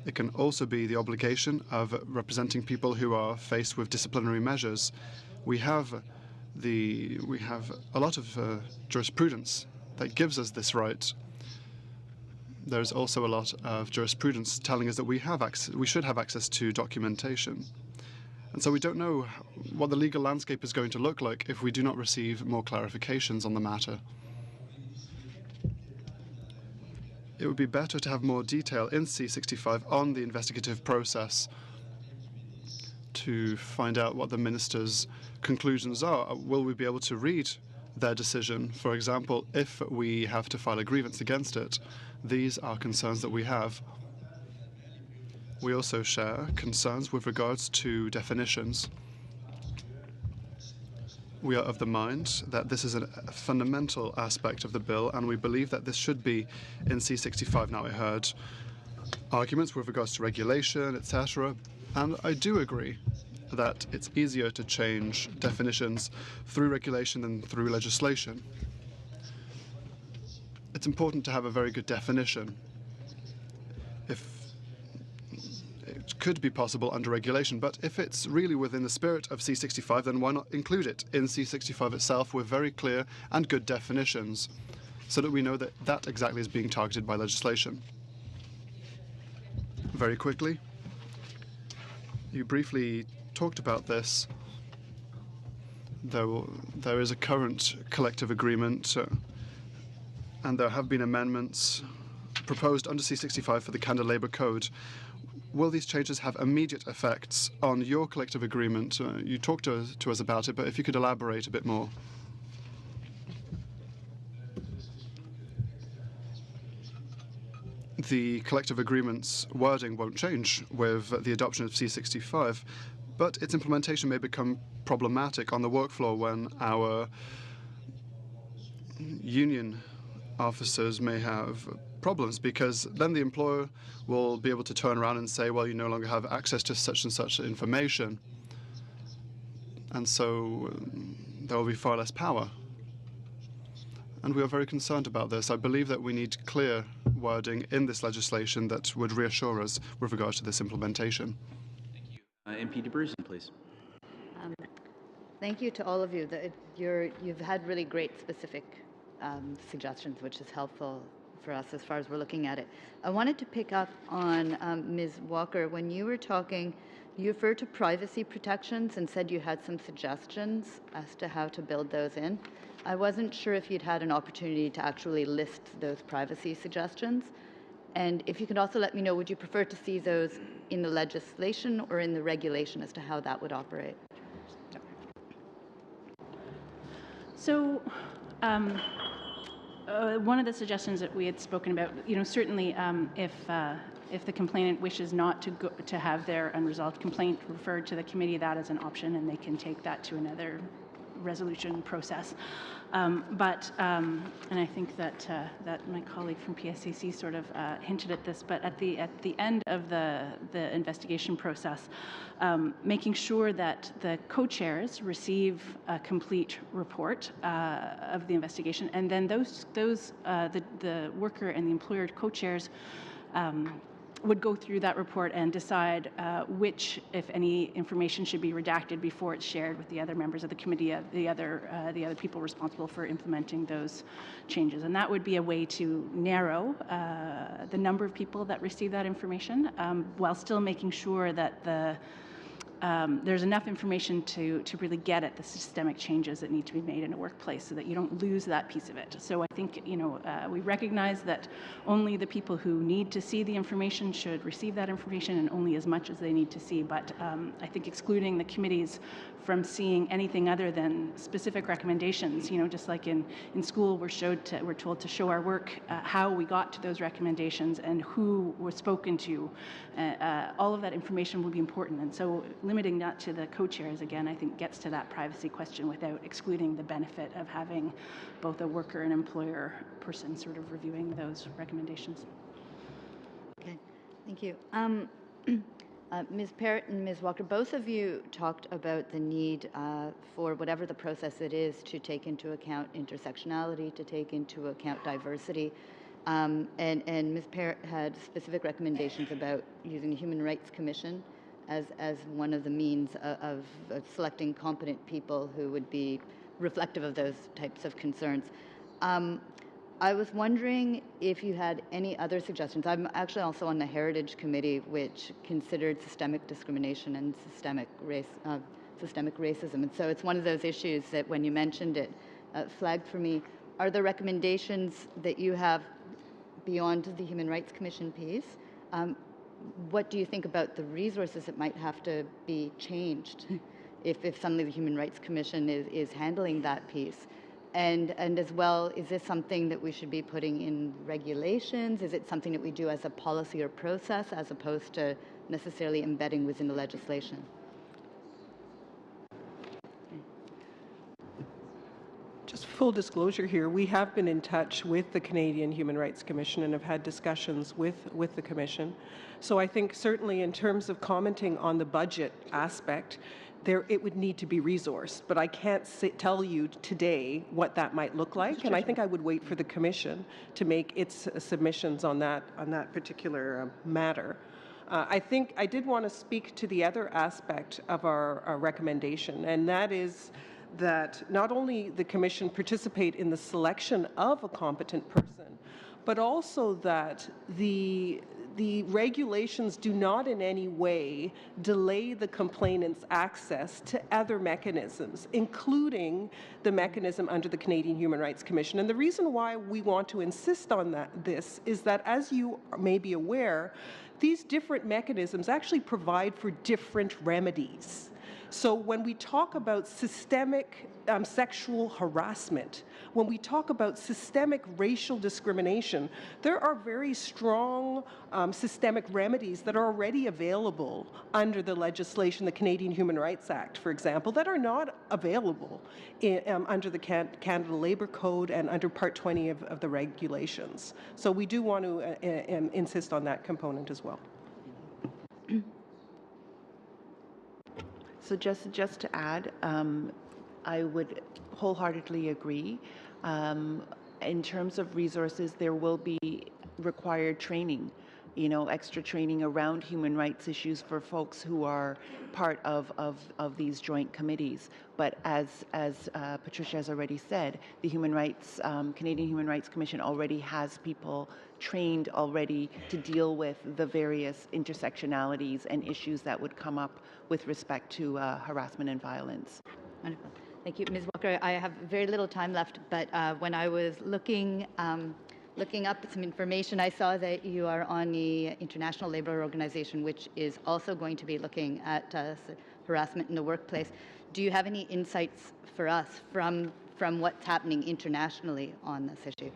It can also be the obligation of representing people who are faced with disciplinary measures. We have a lot of jurisprudence that gives us this right. There's also a lot of jurisprudence telling us that we should have access to documentation. And so we don't know what the legal landscape is going to look like if we do not receive more clarifications on the matter. It would be better to have more detail in C65 on the investigative process to find out what the minister's conclusions are. Will we be able to read their decision, for example, if we have to file a grievance against it? These are concerns that we have. We also share concerns with regards to definitions. We are of the mind that this is a fundamental aspect of the bill, and we believe that this should be in C65. Now, I heard arguments with regards to regulation, etc., and I do agree that it's easier to change definitions through regulation than through legislation. It's important to have a very good definition. If it could be possible under regulation, but if it's really within the spirit of C65, then why not include it in C65 itself with very clear and good definitions so that we know that that exactly is being targeted by legislation. Very quickly, you briefly talked about this. There is a current collective agreement and there have been amendments proposed under C65 for the Canada Labour Code. Will these changes have immediate effects on your collective agreement? You talked to us about it, but if you could elaborate a bit more. The collective agreement's wording won't change with the adoption of C65, but its implementation may become problematic on the work floor when our union officers may have problems, because then the employer will be able to turn around and say, well, you no longer have access to such and such information. And so there will be far less power. And we are very concerned about this. I believe that we need clear wording in this legislation that would reassure us with regard to this implementation.
MP DeBruzen, please.
Thank you to all of you. You've had really great specific suggestions, which is helpful for us as far as we're looking at it. I wanted to pick up on Ms. Walker. When you were talking, you referred to privacy protections and said you had some suggestions as to how to build those in. I wasn't sure if you'd had an opportunity to actually list those privacy suggestions. And if you could also let me know, would you prefer to see those in the legislation or in the regulation as to how that would operate?
So, one of the suggestions that we had spoken about, certainly if the complainant wishes not to have their unresolved complaint referred to the committee, that is an option, and they can take that to another resolution process. And I think that my colleague from PSAC sort of hinted at this, but at the end of the investigation process, making sure that the co-chairs receive a complete report of the investigation, and then the worker and the employer co-chairs would go through that report and decide which, if any, information should be redacted before it's shared with the other members of the committee, the other people responsible for implementing those changes. And that would be a way to narrow the number of people that receive that information, while still making sure that there's enough information to really get at the systemic changes that need to be made in a workplace, so that you don't lose that piece of it. So I think we recognize that only the people who need to see the information should receive that information, and only as much as they need to see. But I think excluding the committees from seeing anything other than specific recommendations, just like in school we're told to show our work, how we got to those recommendations and who was spoken to. All of that information will be important, and so limiting that to the co-chairs, again, I think gets to that privacy question without excluding the benefit of having both a worker and employer person sort of reviewing those recommendations.
Okay, thank you. Ms. Parrott and Ms. Walker, both of you talked about the need for whatever the process it is to take into account intersectionality, to take into account diversity. And Ms. Parrott had specific recommendations about using a Human Rights Commission as one of the means of selecting competent people who would be reflective of those types of concerns. I was wondering if you had any other suggestions. I'm actually also on the Heritage Committee, which considered systemic discrimination and systemic racism. And so it's one of those issues that when you mentioned it, flagged for me. Are there recommendations that you have beyond the Human Rights Commission piece? What do you think about the resources that might have to be changed if suddenly the Human Rights Commission is handling that piece? And as well, is this something that we should be putting in regulations? Is it something that we do as a policy or process as opposed to necessarily embedding within the legislation?
Just full disclosure here, we have been in touch with the Canadian Human Rights Commission and have had discussions with the Commission. So I think certainly in terms of commenting on the budget aspect, it would need to be resourced, but I can't tell you today what that might look like, and I think I would wait for the Commission to make its submissions on that particular matter. I think I did want to speak to the other aspect of our recommendation, and that is that not only the Commission participate in the selection of a competent person, but also that the regulations do not in any way delay the complainant's access to other mechanisms, including the mechanism under the Canadian Human Rights Commission. And the reason why we want to insist on this is that, as you may be aware, these different mechanisms actually provide for different remedies. So when we talk about systemic sexual harassment, when we talk about systemic racial discrimination, there are very strong systemic remedies that are already available under the legislation, the Canadian Human Rights Act, for example, that are not available under the Canada Labour Code and under Part 20 of the regulations. So we do want to insist on that component as well.
So just to add, I would wholeheartedly agree. In terms of resources, there will be required training, extra training around human rights issues for folks who are part of these joint committees. But as Patricia has already said, the Canadian Human Rights Commission already has people trained already to deal with the various intersectionalities and issues that would come up with respect to harassment and violence.
Wonderful. Thank you. Ms. Walker, I have very little time left, but when I was looking up some information, I saw that you are on the International Labour Organization, which is also going to be looking at harassment in the workplace. Do you have any insights for us from what's happening internationally on this issue?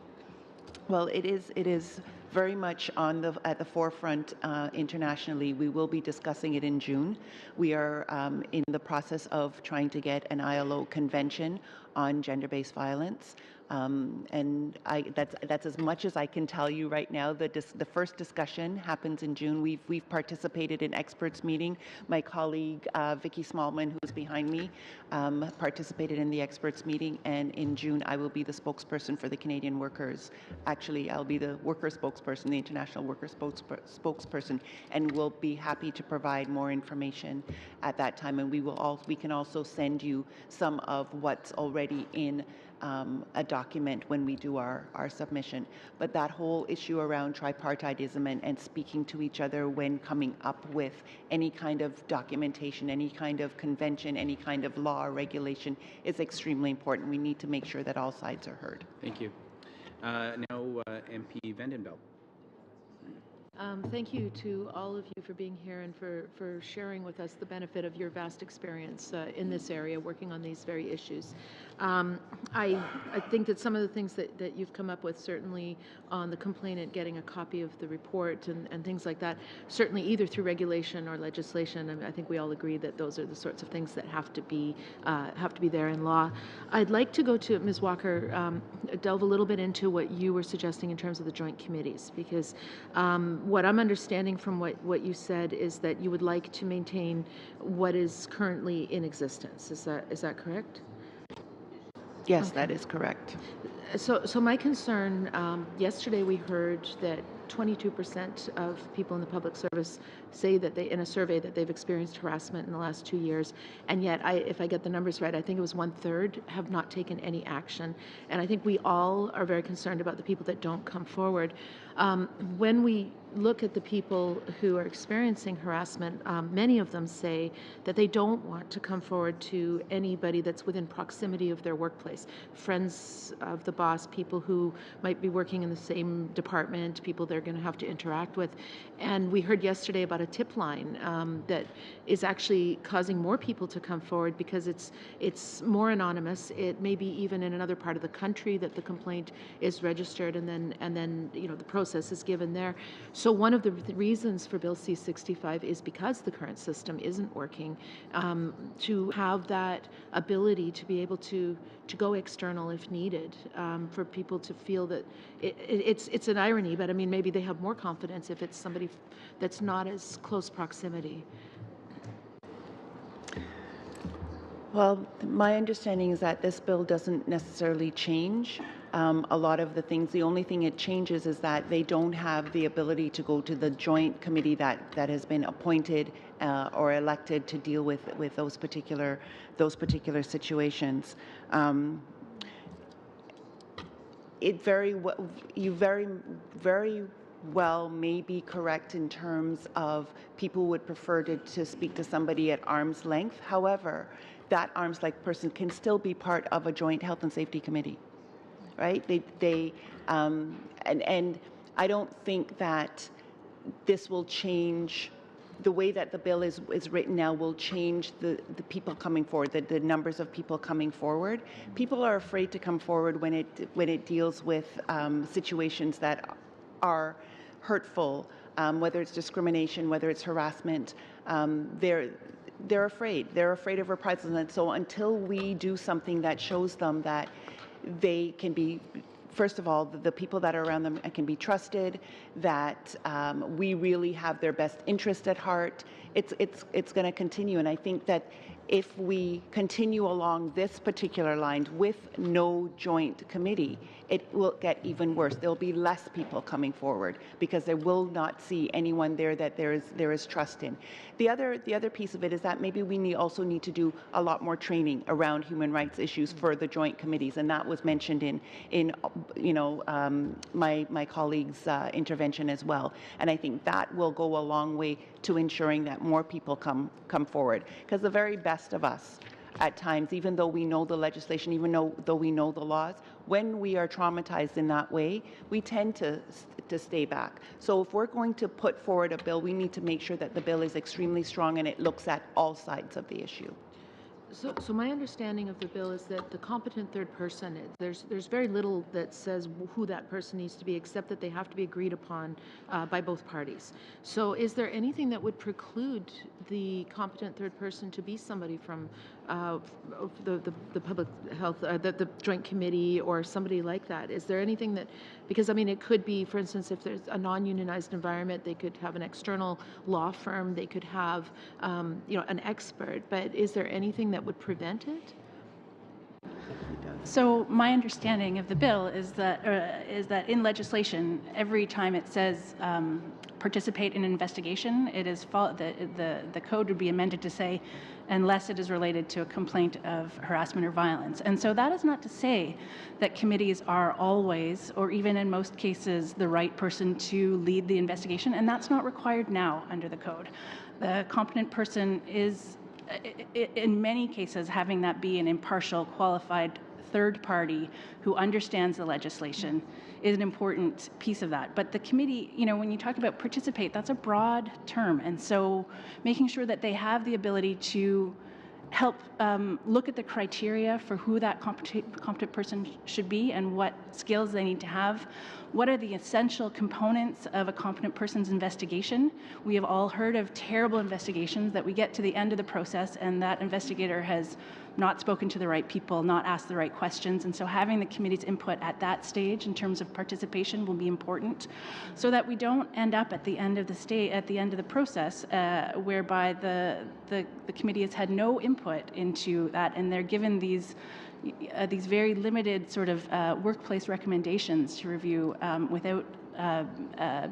Well, it is very much at the forefront internationally. We will be discussing it in June. We are in the process of trying to get an ILO convention on gender-based violence. And that's as much as I can tell you right now. The first discussion happens in June. We've participated in experts meeting. My colleague Vicky Smallman, who's behind me, participated in the experts meeting. And in June, I will be the spokesperson for the Canadian workers. Actually, I'll be the worker spokesperson, the international worker spokesperson, and we'll be happy to provide more information at that time. And we can also send you some of what's already in a document when we do our submission. But that whole issue around tripartitism and speaking to each other when coming up with any kind of documentation, any kind of convention, any kind of law or regulation is extremely important. We need to make sure that all sides are heard.
Thank you. Now, MP Vandenbeld.
Thank you to all of you for being here and for sharing with us the benefit of your vast experience in this area, working on these very issues. I think that some of the things that you've come up with, certainly on the complainant getting a copy of the report and things like that, certainly either through regulation or legislation, and I think we all agree that those are the sorts of things that have to be there in law. I'd like to go to Ms. Walker, delve a little bit into what you were suggesting in terms of the joint committees, because what I'm understanding from what you said is that you would like to maintain what is currently in existence. Is that correct?
Yes,
Okay.
that is correct.
So my concern, yesterday we heard that 22% of people in the public service say that in a survey that they've experienced harassment in the last 2 years, and yet, if I get the numbers right, I think it was 1/3 have not taken any action. And I think we all are very concerned about the people that don't come forward. When we look at the people who are experiencing harassment, many of them say that they don't want to come forward to anybody that's within proximity of their workplace. Friends of the boss, people who might be working in the same department, people they're going to have to interact with. And we heard yesterday about a tip line that is actually causing more people to come forward because it's more anonymous. It may be even in another part of the country that the complaint is registered, and then the process is given there. So one of the reasons for Bill C-65 is because the current system isn't working, to have that ability to be able to go external if needed, for people to feel that it's an irony, but I mean, maybe they have more confidence if it's somebody that's not as close proximity.
Well, my understanding is that this bill doesn't necessarily change a lot of the things. The only thing it changes is that they don't have the ability to go to the joint committee that has been appointed or elected to deal with those particular situations. You very well may be correct in terms of people would prefer to speak to somebody at arm's length. However, that arm's length person can still be part of a joint health and safety committee, right? And I don't think that this will change. The way that the bill is written now will change the people coming forward, the numbers of people coming forward. People are afraid to come forward when it deals with situations that are hurtful, whether it's discrimination, whether it's harassment. They're afraid. They're afraid of reprisals. And so until we do something that shows them that they can be, first of all, the people that are around them can be trusted, that we really have their best interest at heart, it's going to continue. And I think that if we continue along this particular line with no joint committee, it will get even worse. There'll be less people coming forward because they will not see anyone there that there is trust in. The other piece of it is that maybe we also need to do a lot more training around human rights issues for the joint committees, and that was mentioned in my colleague's intervention as well. And I think that will go a long way to ensuring that more people come forward, because the very best of us at times, even though we know the legislation, even though we know the laws, when we are traumatized in that way, we tend to stay back. So if we're going to put forward a bill, we need to make sure that the bill is extremely strong and it looks at all sides of the issue.
So my understanding of the bill is that the competent third person, there's very little that says who that person needs to be, except that they have to be agreed upon by both parties. So is there anything that would preclude the competent third person to be somebody from the public health, the joint committee, or somebody like that? Is there anything that, because I mean, it could be, for instance, if there's a non-unionized environment, they could have an external law firm, they could have an expert, but is there anything that would prevent it?
So my understanding of the bill is that in legislation, every time it says participate in an investigation, it is the code would be amended to say, unless it is related to a complaint of harassment or violence. And so that is not to say that committees are always, or even in most cases, the right person to lead the investigation, and that's not required now under the code. The competent person is, in many cases, having that be an impartial, qualified third party who understands the legislation is an important piece of that. But the committee, when you talk about participate, that's a broad term. And so making sure that they have the ability to help look at the criteria for who that competent person should be and what skills they need to have. What are the essential components of a competent person's investigation? We have all heard of terrible investigations that we get to the end of the process and that investigator has not spoken to the right people, not asked the right questions, and so having the committee's input at that stage in terms of participation will be important, so that we don't end up at the end of the process whereby the committee has had no input into that, and they're given these very limited sort of workplace recommendations to review without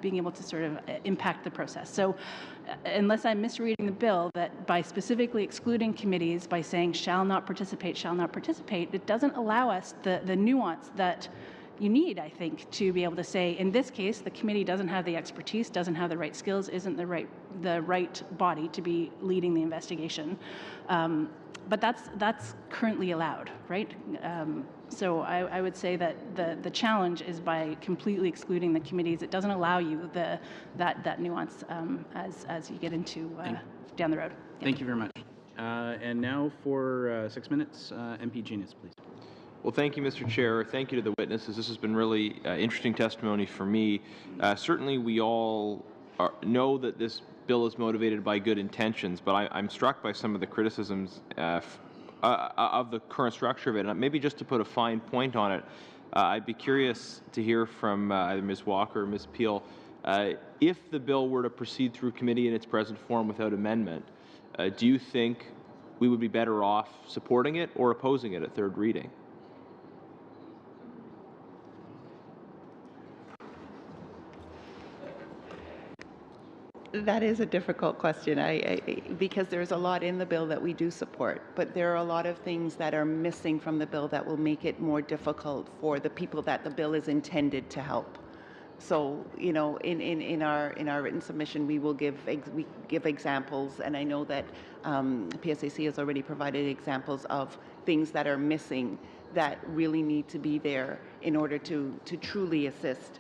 being able to sort of impact the process. So unless I'm misreading the bill, that by specifically excluding committees, by saying shall not participate, it doesn't allow us the nuance that you need, I think, to be able to say, in this case, the committee doesn't have the expertise, doesn't have the right skills, isn't the right body to be leading the investigation. But that's currently allowed, right? So I would say that the challenge is by completely excluding the committees, it doesn't allow you that nuance as you get into down the road. Yeah.
Thank you very much. And now for 6 minutes, MP Genius, please.
Well, thank you, Mr. Chair. Thank you to the witnesses. This has been really interesting testimony for me. Certainly, we all know that this bill is motivated by good intentions, but I'm struck by some of the criticisms of the current structure of it. And maybe just to put a fine point on it, I'd be curious to hear from either Ms. Walker or Ms. Peel, if the bill were to proceed through committee in its present form without amendment, do you think we would be better off supporting it or opposing it at third reading?
That is a difficult question because there's a lot in the bill that we do support, but there are a lot of things that are missing from the bill that will make it more difficult for the people that the bill is intended to help. So, in our written submission, we will give examples, and I know that PSAC has already provided examples of things that are missing that really need to be there in order to truly assist.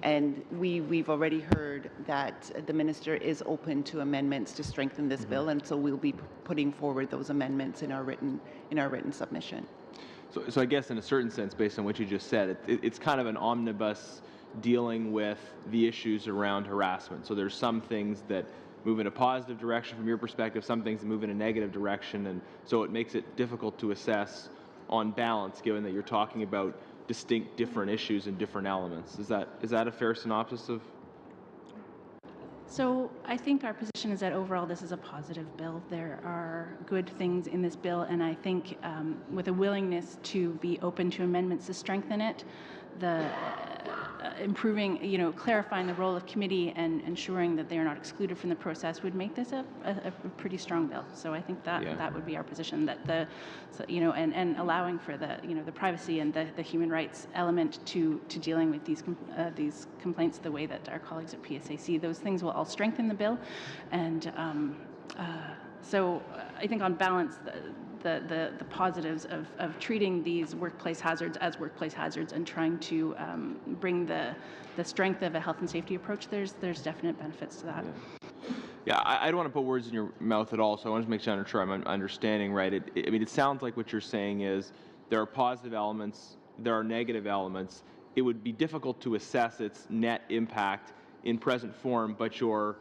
And we've already heard that the minister is open to amendments to strengthen this bill, and so we'll be putting forward those amendments in our written submission.
So I guess in a certain sense, based on what you just said, it's kind of an omnibus dealing with the issues around harassment. So there's some things that move in a positive direction from your perspective, some things that move in a negative direction, and so it makes it difficult to assess on balance, given that you're talking about distinct different issues and different elements. Is that a fair synopsis of?
So I think our position is that overall this is a positive bill. There are good things in this bill, and I think with a willingness to be open to amendments to strengthen it, the improving, clarifying the role of committee and ensuring that they are not excluded from the process would make this a pretty strong bill. So I think that that would be our position, that and allowing for the privacy and the human rights element to dealing with these complaints the way that our colleagues at PSAC, those things will all strengthen the bill. And so I think on balance, the positives of treating these workplace hazards as workplace hazards and trying to bring the strength of a health and safety approach, there's definite benefits to that.
Yeah, I don't want to put words in your mouth at all, so I want to make sure I'm understanding right. I mean, it sounds like what you're saying is there are positive elements, there are negative elements. It would be difficult to assess its net impact in present form, but you're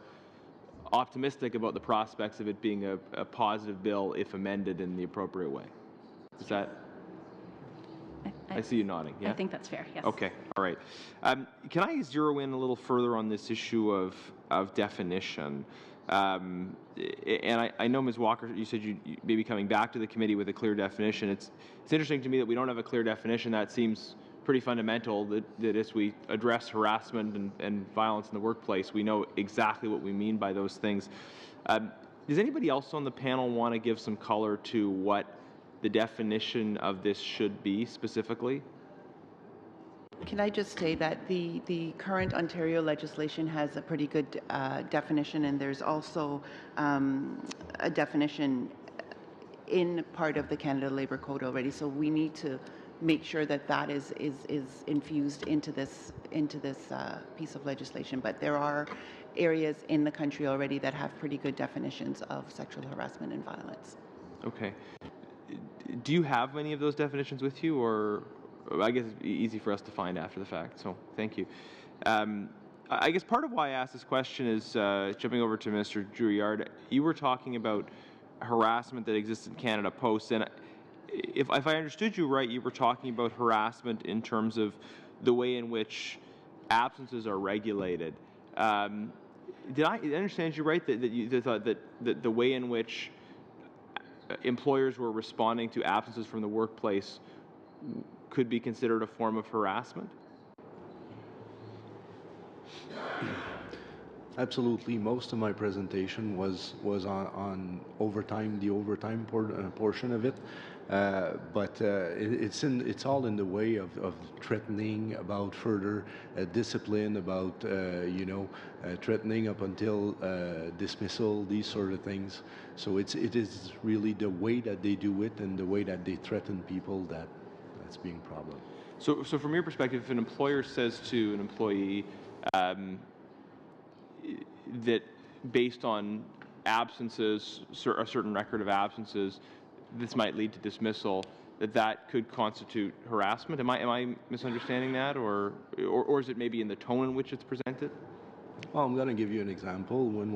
optimistic about the prospects of it being a positive bill if amended in the appropriate way. Is that? I see you nodding. Yeah?
I think that's fair, yes.
Okay, all right. Can I zero in a little further on this issue of definition? And I know, Ms. Walker, you said you may be coming back to the committee with a clear definition. It's interesting to me that we don't have a clear definition. That seems pretty fundamental, that as we address harassment and violence in the workplace, we know exactly what we mean by those things. Does anybody else on the panel want to give some color to what the definition of this should be specifically?
Can I just say that the current Ontario legislation has a pretty good definition, and there's also a definition in part of the Canada Labour Code already. So we need to make sure that that is infused into this piece of legislation. But there are areas in the country already that have pretty good definitions of sexual harassment and violence.
Okay. Do you have any of those definitions with you, or I guess it's easy for us to find after the fact, so thank you. I guess part of why I asked this question is jumping over to Mr. Drouillard. You were talking about harassment that exists in Canada Post, and if I understood you right, you were talking about harassment in terms of the way in which absences are regulated. Did I understand you right, that you thought that the way in which employers were responding to absences from the workplace could be considered a form of harassment?
Absolutely. Most of my presentation was on overtime, the overtime portion of it, but it's all in the way of threatening, about further discipline, about threatening up until dismissal, these sort of things. So it is really the way that they do it and the way that they threaten people that's being a problem.
So from your perspective, if an employer says to an employee that based on absences, a certain record of absences, this might lead to dismissal, that could constitute harassment? Am I misunderstanding that, or is it maybe in the tone in which it's presented?
Well, I'm going to give you an example. When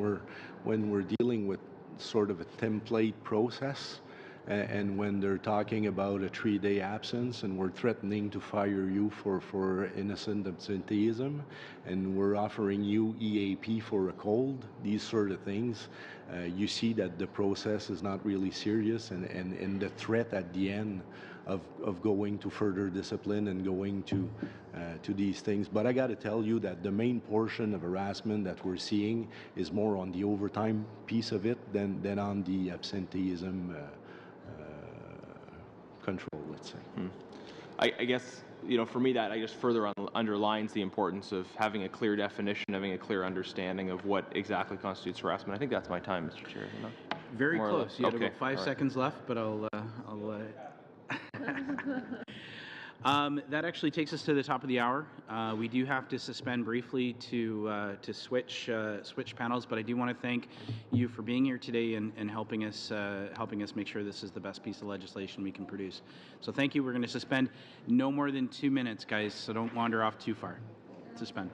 we're dealing with sort of a template process, and when they're talking about a 3-day absence and we're threatening to fire you for innocent absenteeism, and we're offering you EAP for a cold, these sort of things, you see that the process is not really serious, and the threat at the end of going to further discipline and going to these things. But I got to tell you that the main portion of harassment that we're seeing is more on the overtime piece of it than on the absenteeism control, let's say.
I guess, for me, that I just further underlines the importance of having a clear definition, having a clear understanding of what exactly constitutes harassment. I think that's my time, Mr. Chair.
Very
More
close. You had
okay.
about 5 seconds left, but I'll that actually takes us to the top of the hour. We do have to suspend briefly to switch panels, but I do want to thank you for being here today and helping us make sure this is the best piece of legislation we can produce. So thank you. We're going to suspend no more than 2 minutes, guys, so don't wander off too far. Suspend.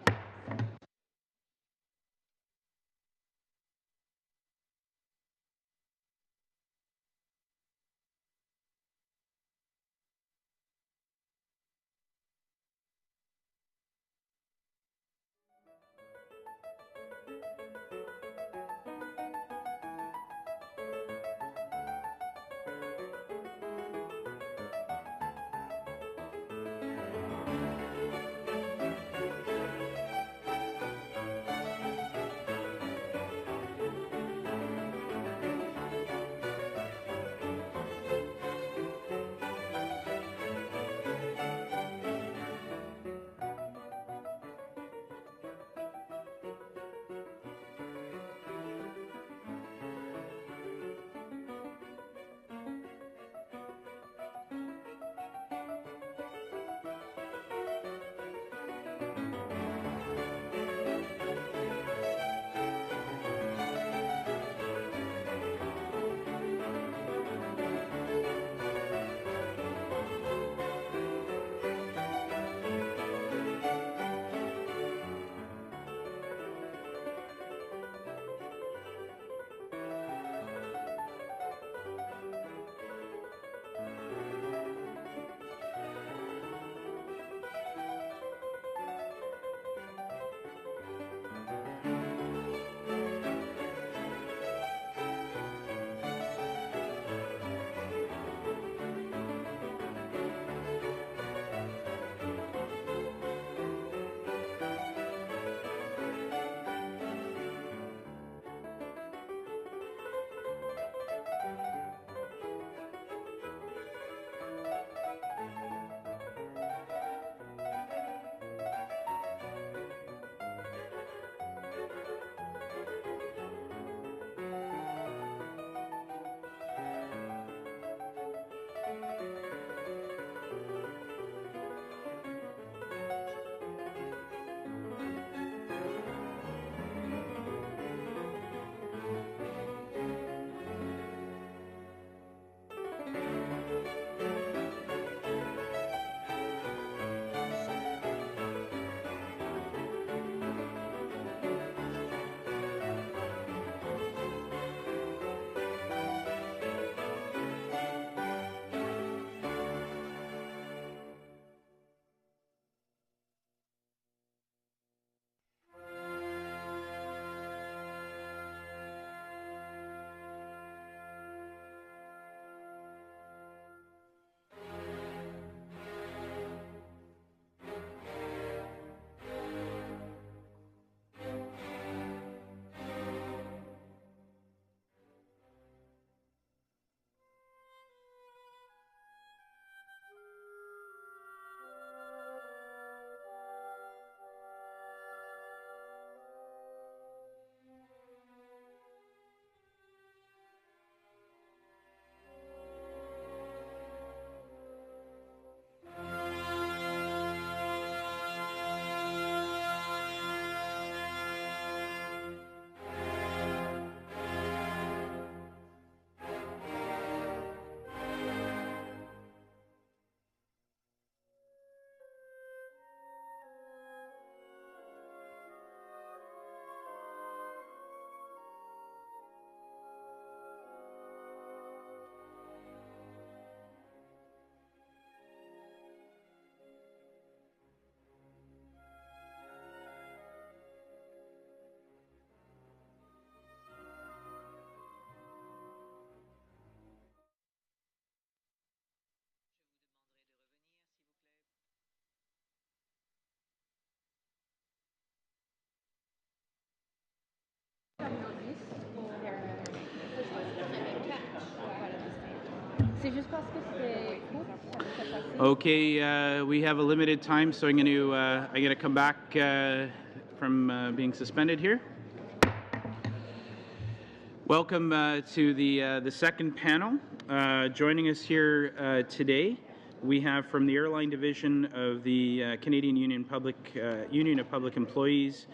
Okay, we have a limited time, so I'm going to come back from being suspended here. Welcome to the second panel. Joining us here today, we have from the Airline Division of the Canadian Union of Public Employees,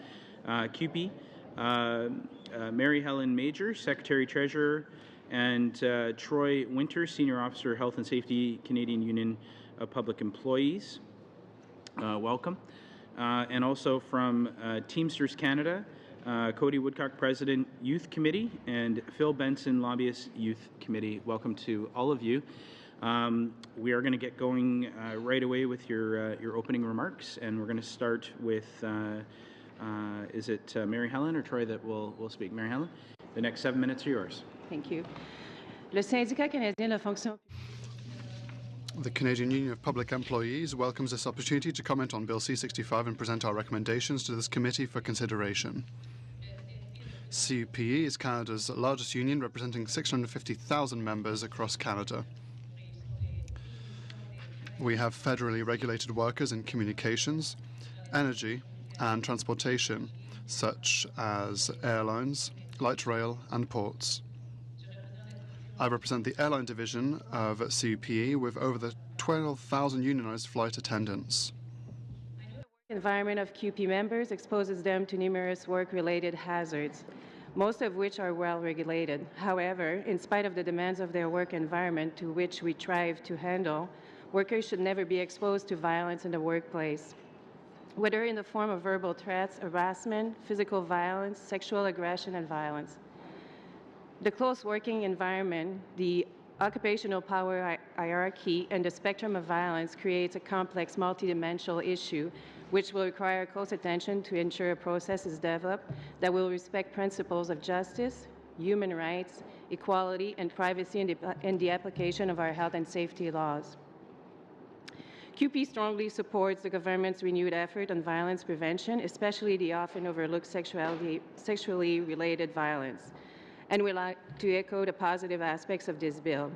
CUPE, Mary Helen Major, Secretary Treasurer, and Troy Winter, Senior Officer, Health and Safety, Canadian Union of Public Employees. Welcome. And also from Teamsters Canada, Cody Woodcock, President, Youth Committee, and Phil Benson, Lobbyist, Youth Committee. Welcome to all of you. We are going to get going right away with your opening remarks, and we're going to start with, is it Mary Helen or Troy that will speak? Mary Helen, the next 7 minutes are yours.
Thank you. Le syndicat canadien de la fonction.
The Canadian Union of Public Employees welcomes this opportunity to comment on Bill C-65 and present our recommendations to this committee for consideration. CUPE is Canada's largest union, representing 650,000 members across Canada. We have federally regulated workers in communications, energy, and transportation, such as airlines, light rail, and ports. I represent the airline division of CUPE with over 12,000 unionized flight attendants.
The environment of CUPE members exposes them to numerous work-related hazards, most of which are well regulated. However, in spite of the demands of their work environment to which we strive to handle, workers should never be exposed to violence in the workplace, whether in the form of verbal threats, harassment, physical violence, sexual aggression, and violence. The close working environment, the occupational power hierarchy, and the spectrum of violence creates a complex, multidimensional issue which will require close attention to ensure a process is developed that will respect principles of justice, human rights, equality, and privacy in the application of our health and safety laws. CUPE strongly supports the government's renewed effort on violence prevention, especially the often overlooked sexually related violence, and we'd like to echo the positive aspects of this bill,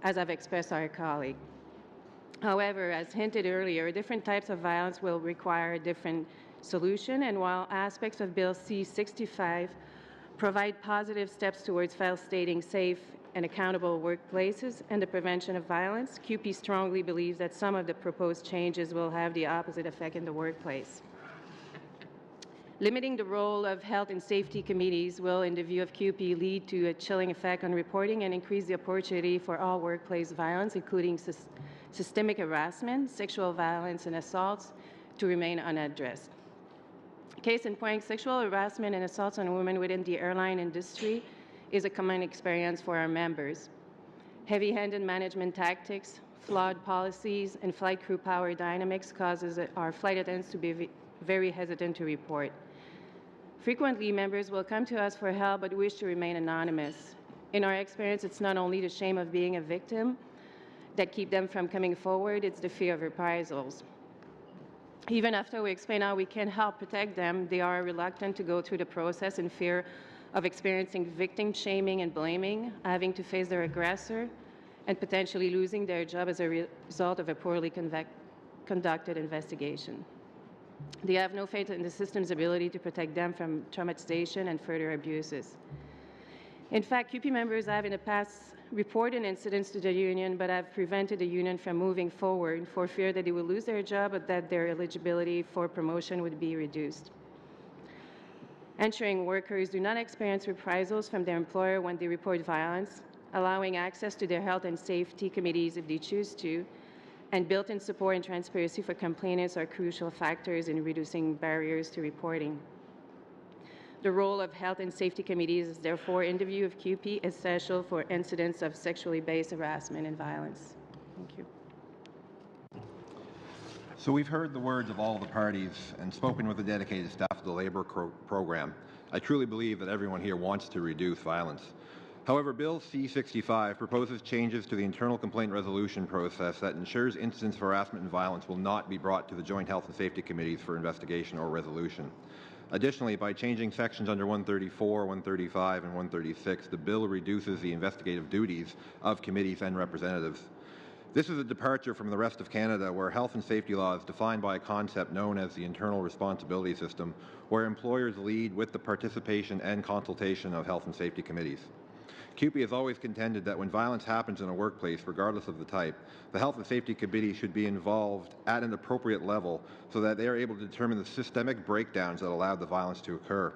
as I've expressed our colleague. However, as hinted earlier, different types of violence will require a different solution, and while aspects of Bill C-65 provide positive steps towards facilitating safe and accountable workplaces and the prevention of violence, CUPE strongly believes that some of the proposed changes will have the opposite effect in the workplace. Limiting the role of health and safety committees will, in the view of CUPE, lead to a chilling effect on reporting and increase the opportunity for all workplace violence, including systemic harassment, sexual violence, and assaults, to remain unaddressed. Case in point, sexual harassment and assaults on women within the airline industry is a common experience for our members. Heavy-handed management tactics, flawed policies, and flight crew power dynamics causes our flight attendants to be very hesitant to report. Frequently, members will come to us for help but wish to remain anonymous. In our experience, it's not only the shame of being a victim that keep them from coming forward, it's the fear of reprisals. Even after we explain how we can help protect them, they are reluctant to go through the process in fear of experiencing victim shaming and blaming, having to face their aggressor, and potentially losing their job as a result of a poorly conducted investigation. They have no faith in the system's ability to protect them from traumatization and further abuses. In fact, CUPE members have in the past reported incidents to the union, but have prevented the union from moving forward for fear that they will lose their job or that their eligibility for promotion would be reduced. Ensuring workers do not experience reprisals from their employer when they report violence, allowing access to their health and safety committees if they choose to, and built-in support and transparency for complainants are crucial factors in reducing barriers to reporting. The role of health and safety committees is therefore, in the view of CUPE, essential for incidents of sexually based harassment and violence. Thank you.
So we've heard the words of all the parties and spoken with the dedicated staff of the Labour program. I truly believe that everyone here wants to reduce violence. However, Bill C-65 proposes changes to the internal complaint resolution process that ensures incidents of harassment and violence will not be brought to the Joint Health and Safety Committees for investigation or resolution. Additionally, by changing sections under 134, 135, and 136, the bill reduces the investigative duties of committees and representatives. This is a departure from the rest of Canada, where health and safety law is defined by a concept known as the internal responsibility system, where employers lead with the participation and consultation of health and safety committees. CUPE has always contended that when violence happens in a workplace, regardless of the type, the Health and Safety Committee should be involved at an appropriate level so that they are able to determine the systemic breakdowns that allowed the violence to occur.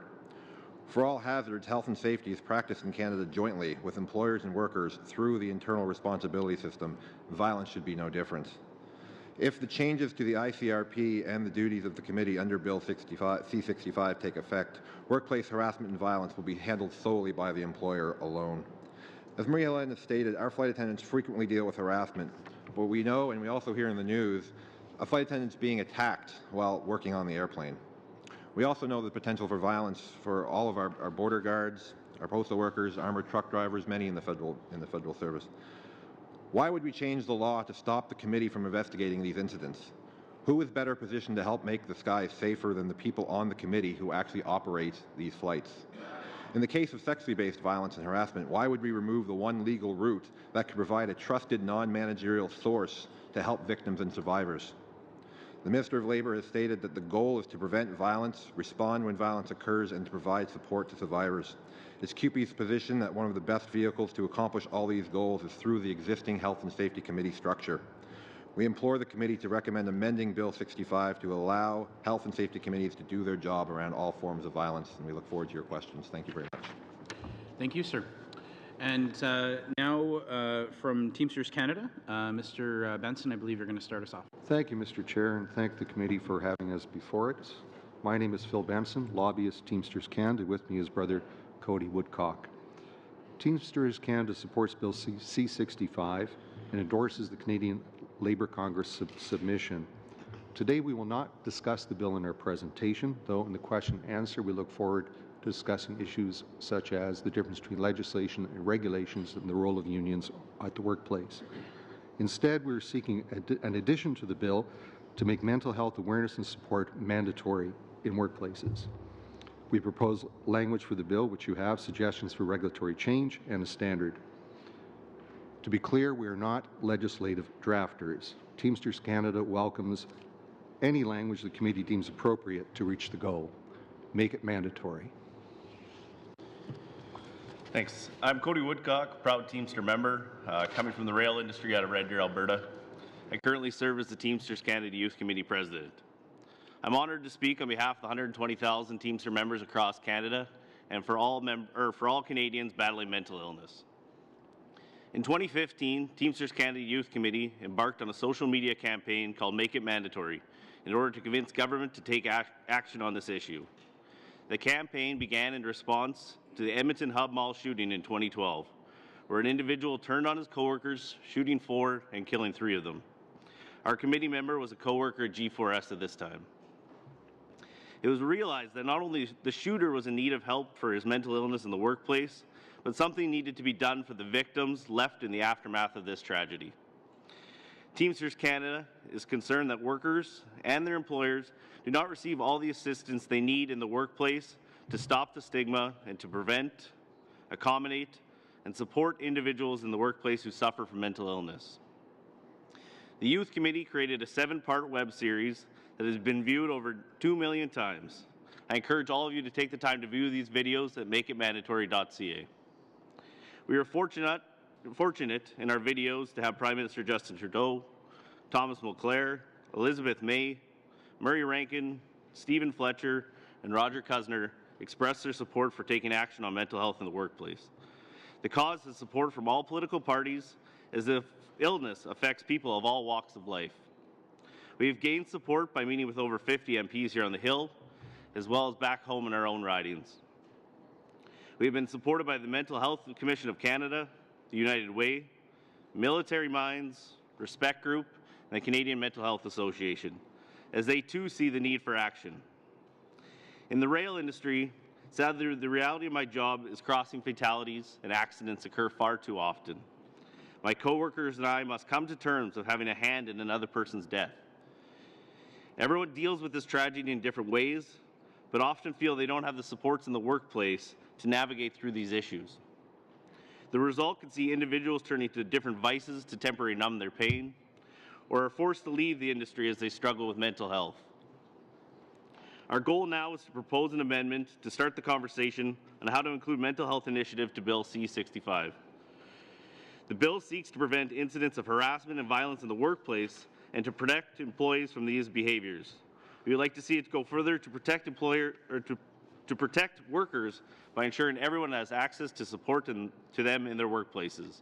For all hazards, health and safety is practiced in Canada jointly with employers and workers through the internal responsibility system. Violence should be no different. If the changes to the ICRP and the duties of the committee under Bill C-65 take effect, workplace harassment and violence will be handled solely by the employer alone. As Marie-Hélène has stated, our flight attendants frequently deal with harassment, but we know, and we also hear in the news, of flight attendants being attacked while working on the airplane. We also know the potential for violence for all of our border guards, our postal workers, armored truck drivers, many in the federal service. Why would we change the law to stop the committee from investigating these incidents? Who is better positioned to help make the skies safer than the people on the committee who actually operate these flights? In the case of sexually based violence and harassment, why would we remove the one legal route that could provide a trusted non-managerial source to help victims and survivors? The Minister of Labour has stated that the goal is to prevent violence, respond when violence occurs, and to provide support to survivors. It's CUPE's position that one of the best vehicles to accomplish all these goals is through the existing Health and Safety Committee structure. We implore the committee to recommend amending Bill 65 to allow health and safety committees to do their job around all forms of violence, and we look forward to your questions. Thank you very much.
Thank you, sir. And now from Teamsters Canada, Mr. Benson, I believe you're going to start us off.
Thank you, Mr. Chair, and thank the committee for having us before it. My name is Phil Benson, lobbyist Teamsters Canada. With me is brother Cody Woodcock. Teamsters Canada supports Bill C-65 and endorses the Canadian Labour Congress submission. Today we will not discuss the bill in our presentation, though in the question and answer we look forward to discussing issues such as the difference between legislation and regulations and the role of unions at the workplace. Instead, we are seeking an addition to the bill to make mental health awareness and support mandatory in workplaces. We propose language for the bill, which you have, suggestions for regulatory change, and a standard. To be clear, we are not legislative drafters. Teamsters Canada welcomes any language the committee deems appropriate to reach the goal. Make it mandatory.
Thanks. I'm Cody Woodcock, proud Teamster member, coming from the rail industry out of Red Deer, Alberta. I currently serve as the Teamsters Canada Youth Committee President. I'm honored to speak on behalf of the 120,000 Teamster members across Canada and for all Canadians battling mental illness. In 2015, Teamsters Canada Youth Committee embarked on a social media campaign called Make It Mandatory in order to convince government to take action on this issue. The campaign began in response to the Edmonton Hub Mall shooting in 2012, where an individual turned on his coworkers, shooting 4 and killing 3 of them. Our committee member was a coworker at G4S at this time. It was realized that not only the shooter was in need of help for his mental illness in the workplace, but something needed to be done for the victims left in the aftermath of this tragedy. Teamsters Canada is concerned that workers and their employers do not receive all the assistance they need in the workplace to stop the stigma and to prevent, accommodate, and support individuals in the workplace who suffer from mental illness. The Youth Committee created a 7-part web series that has been viewed over 2 million times. I encourage all of you to take the time to view these videos at makeitmandatory.ca. We are fortunate in our videos to have Prime Minister Justin Trudeau, Thomas Mulcair, Elizabeth May, Murray Rankin, Stephen Fletcher, and Roger Kusner express their support for taking action on mental health in the workplace. The cause has support from all political parties as if illness affects people of all walks of life. We have gained support by meeting with over 50 MPs here on the Hill, as well as back home in our own ridings. We have been supported by the Mental Health Commission of Canada, the United Way, Military Minds, Respect Group, and the Canadian Mental Health Association, as they too see the need for action. In the rail industry, sadly, the reality of my job is crossing fatalities and accidents occur far too often. My coworkers and I must come to terms with having a hand in another person's death. Everyone deals with this tragedy in different ways, but often feel they don't have the supports in the workplace to navigate through these issues. The result can see individuals turning to different vices to temporarily numb their pain, or are forced to leave the industry as they struggle with mental health. Our goal now is to propose an amendment to start the conversation on how to include mental health initiative to Bill C-65. The bill seeks to prevent incidents of harassment and violence in the workplace and to protect employees from these behaviors. We would like to see it go further to protect to protect workers by ensuring everyone has access to support to them in their workplaces.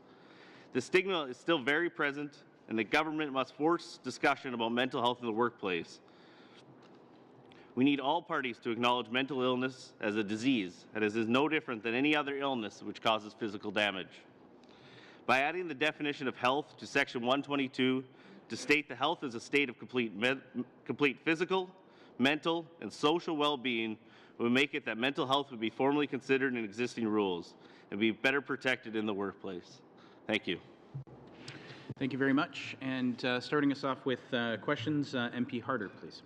The stigma is still very present, and the government must force discussion about mental health in the workplace. We need all parties to acknowledge mental illness as a disease, and as is no different than any other illness which causes physical damage. By adding the definition of health to Section 122 to state that health is a state of complete physical, mental, and social well-being, would make it that mental health would be formally considered in existing rules and be better protected in the workplace. Thank you.
Thank you very much. And starting us off with questions, MP Harder, please.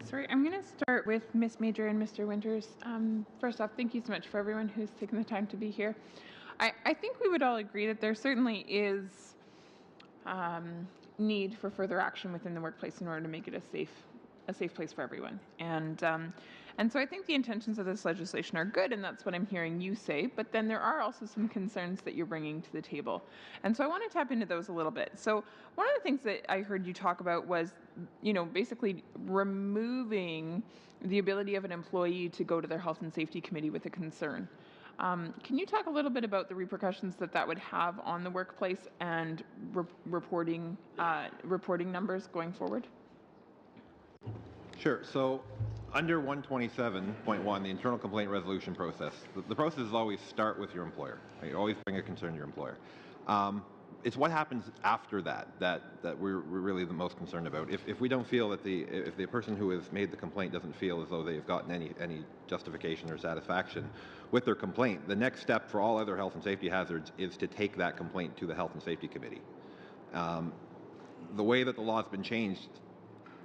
Sorry, I'm going to start with Ms. Major and Mr. Winters. First off, thank you so much for everyone who's taken the time to be here. I think we would all agree that there certainly is need for further action within the workplace in order to make it a safe place for everyone. And so I think the intentions of this legislation are good, and that's what I'm hearing you say, but then there are also some concerns that you're bringing to the table. And so I want to tap into those a little bit. So one of the things that I heard you talk about was, basically removing the ability of an employee to go to their health and safety committee with a concern. Can you talk a little bit about the repercussions that would have on the workplace and reporting numbers going forward?
Sure. So under 127.1, the internal complaint resolution process, the process is always start with your employer. You always bring a concern to your employer. It's what happens after that we're really the most concerned about. If we don't feel that if the person who has made the complaint doesn't feel as though they've gotten any justification or satisfaction with their complaint, the next step for all other health and safety hazards is to take that complaint to the Health and Safety Committee. The way that the law has been changed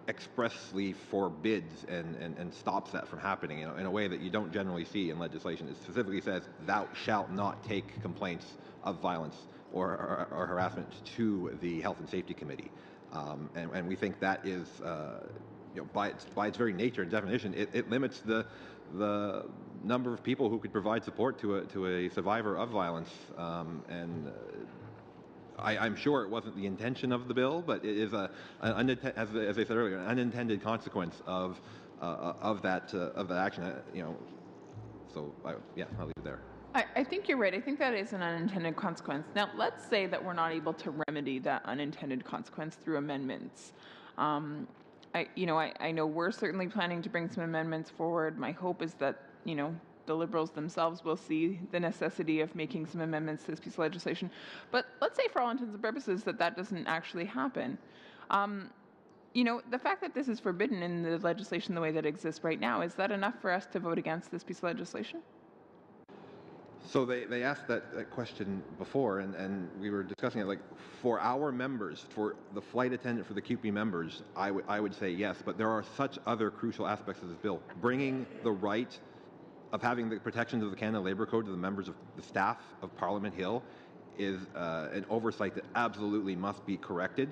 expressly forbids and stops that from happening in a way that you don't generally see in legislation. It specifically says, thou shalt not take complaints of violence or harassment to the Health and Safety Committee. And we think that is, by its very nature and definition, it limits the number of people who could provide support to a survivor of violence. I'm sure it wasn't the intention of the bill, but it is as I said earlier, an unintended consequence of that action. So I'll leave it there.
I think you're right. I think that is an unintended consequence. Now, let's say that we're not able to remedy that unintended consequence through amendments. I know we're certainly planning to bring some amendments forward. My hope is that, the Liberals themselves will see the necessity of making some amendments to this piece of legislation. But let's say for all intents and purposes that doesn't actually happen. The fact that this is forbidden in the legislation the way that it exists right now, is that enough for us to vote against this piece of legislation?
So they asked that question before, and we were discussing it. Like, for our members, for the flight attendant, for the CUPE members, I would say yes, but there are such other crucial aspects of this bill. Bringing the right of having the protections of the Canada Labour Code to the members of the staff of Parliament Hill is an oversight that absolutely must be corrected,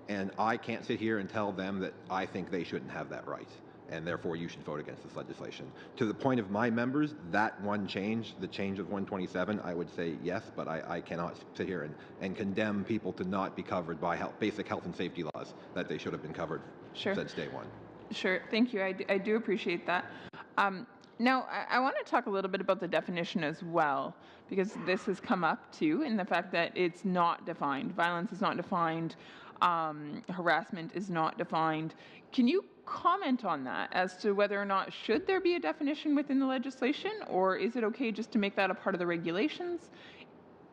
and I can't sit here and tell them that I think they shouldn't have that right, and therefore you should vote against this legislation. To the point of my members, that one change, the change of 127, I would say yes, but I cannot sit here and condemn people to not be covered by basic health and safety laws that they should have been covered since day one.
Sure, thank you. I do appreciate that. Now, I want to talk a little bit about the definition as well, because this has come up too, in the fact that it's not defined. Violence is not defined. Harassment is not defined. Can you comment on that as to whether or not should there be a definition within the legislation, or is it okay just to make that a part of the regulations?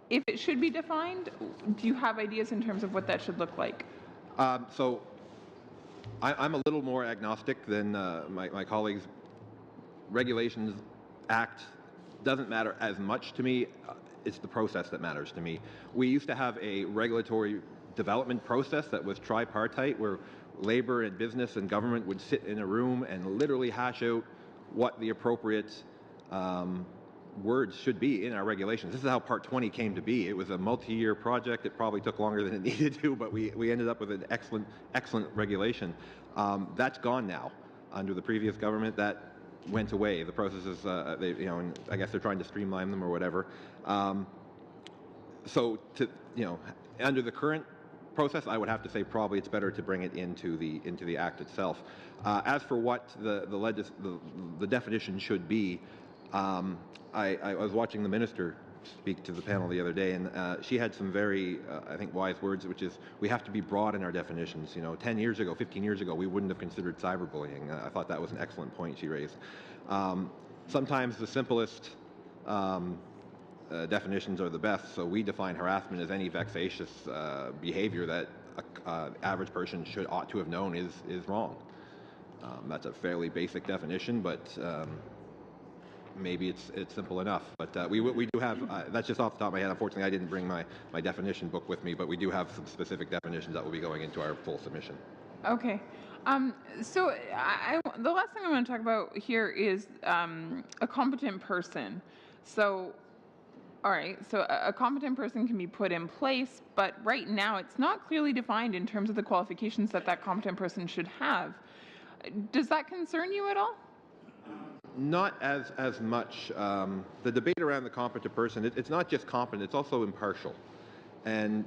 If it should be defined, do you have ideas in terms of what that should look like?
So I'm a little more agnostic than my colleagues. Regulations, Act, doesn't matter as much to me. It's the process that matters to me. We used to have a regulatory development process that was tripartite, where labor and business and government would sit in a room and literally hash out what the appropriate words should be in our regulations. This is how Part 20 came to be. It was a multi-year project. It probably took longer than it needed to, but we ended up with an excellent regulation. That's gone now. Under the previous government, that went away. The processes, and I guess they're trying to streamline them or whatever. So, under the current process, I would have to say probably it's better to bring it into the Act itself. As for what the definition should be, I was watching the minister speak to the panel the other day, and she had some very, I think, wise words, which is we have to be broad in our definitions. 10 years ago, 15 years ago, we wouldn't have considered cyberbullying. I thought that was an excellent point she raised. Sometimes the simplest definitions are the best, so we define harassment as any vexatious behavior that an average person ought to have known is wrong. That's a fairly basic definition, but maybe it's simple enough. But we do have, that's just off the top of my head. Unfortunately, I didn't bring my definition book with me, but we do have some specific definitions that will be going into our full submission.
Okay. So the last thing I want to talk about here is a competent person. So, all right, so a competent person can be put in place, but right now it's not clearly defined in terms of the qualifications that competent person should have. Does that concern you at all?
Not as much. The debate around the competent person, it's not just competent, it's also impartial. And,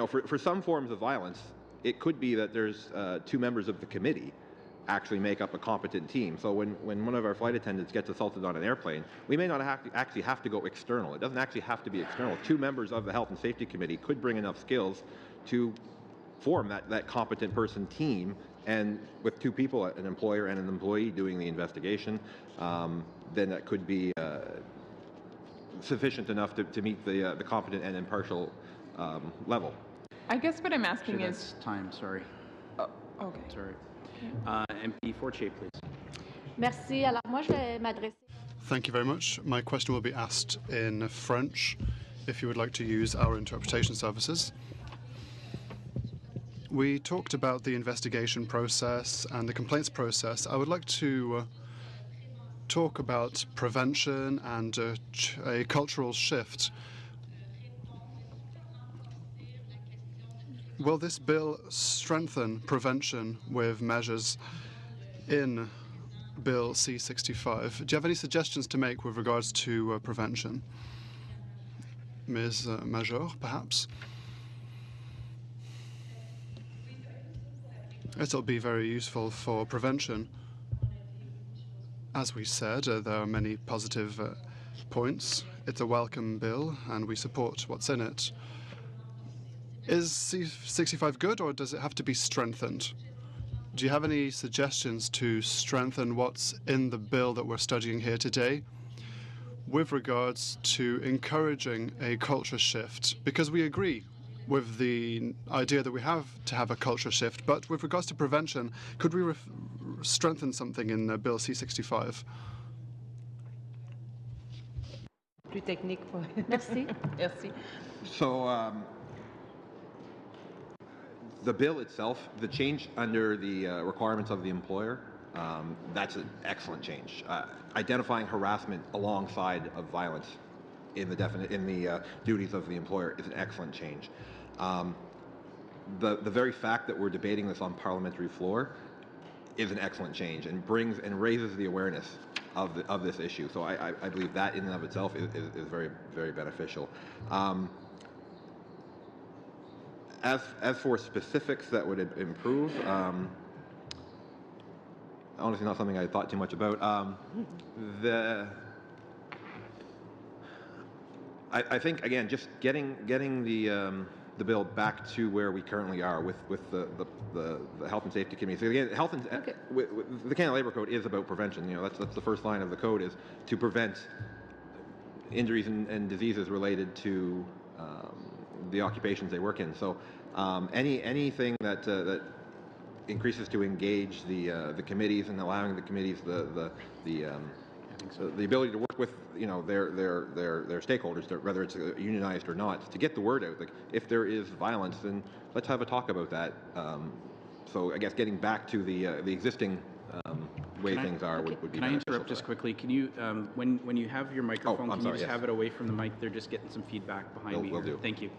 for some forms of violence, it could be that there's two members of the committee actually make up a competent team. So when one of our flight attendants gets assaulted on an airplane, we may not actually have to go external. It doesn't actually have to be external. Two members of the Health and Safety Committee could bring enough skills to form that competent person team, and with two people, an employer and an employee, doing the investigation, then that could be sufficient enough to meet the competent and impartial level.
I guess what I'm asking is...
time, sorry.
Oh, okay.
Sorry. MP Fortier, please.
Merci. Alors, moi, je vais m'adresser...
Thank you very much. My question will be asked in French, if you would like to use our interpretation services. We talked about the investigation process and the complaints process. I would like to talk about prevention and a cultural shift. Will this bill strengthen prevention with measures in Bill C-65? Do you have any suggestions to make with regards to prevention? Ms. Major, perhaps? It'll be very useful for prevention. As we said, there are many positive points. It's a welcome bill, and we support what's in it. Is C-65 good, or does it have to be strengthened? Do you have any suggestions to strengthen what's in the bill that we're studying here today with regards to encouraging a culture shift? Because we agree with the idea that we have to have a culture shift, but with regards to prevention, could we strengthen something in Bill C-65?
Plus technique. Merci. Merci.
So, the bill itself, the change under the requirements of the employer, that's an excellent change. Identifying harassment alongside of violence in the duties of the employer is an excellent change. The very fact that we're debating this on parliamentary floor is an excellent change, and brings and raises the awareness of this issue. So I believe that in and of itself is very, very beneficial. As for specifics that would improve, honestly not something I thought too much about. I think, again, just getting the bill back to where we currently are with the Health and Safety Committee. So again, the Canada Labour Code is about prevention. That's the first line of the code, is to prevent injuries and diseases related to the occupations they work in. So anything that increases to engage the committees and allowing the committees the the ability to work with their stakeholders, whether it's unionized or not, to get the word out. Like if there is violence, then let's have a talk about that. So I guess getting back to the existing way things are would be.
Can I interrupt just quickly? Can you when you have your microphone, can you just have it away from the mic? They're just getting some feedback behind me.
Will do.
Thank you.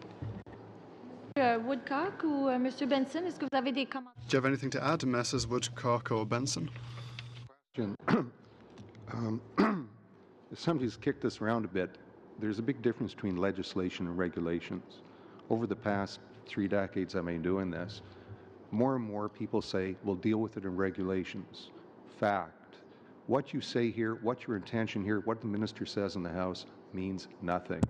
Woodcock ou Monsieur Benson, est-ce que vous avez des commentaires?
Do you have anything to add, Messrs. Woodcock or Benson?
If somebody's kicked this around a bit, there's a big difference between legislation and regulations. Over the past 3 decades I've been doing this, more and more people say, we'll deal with it in regulations. Fact. What you say here, what your intention here, what the minister says in the House means nothing.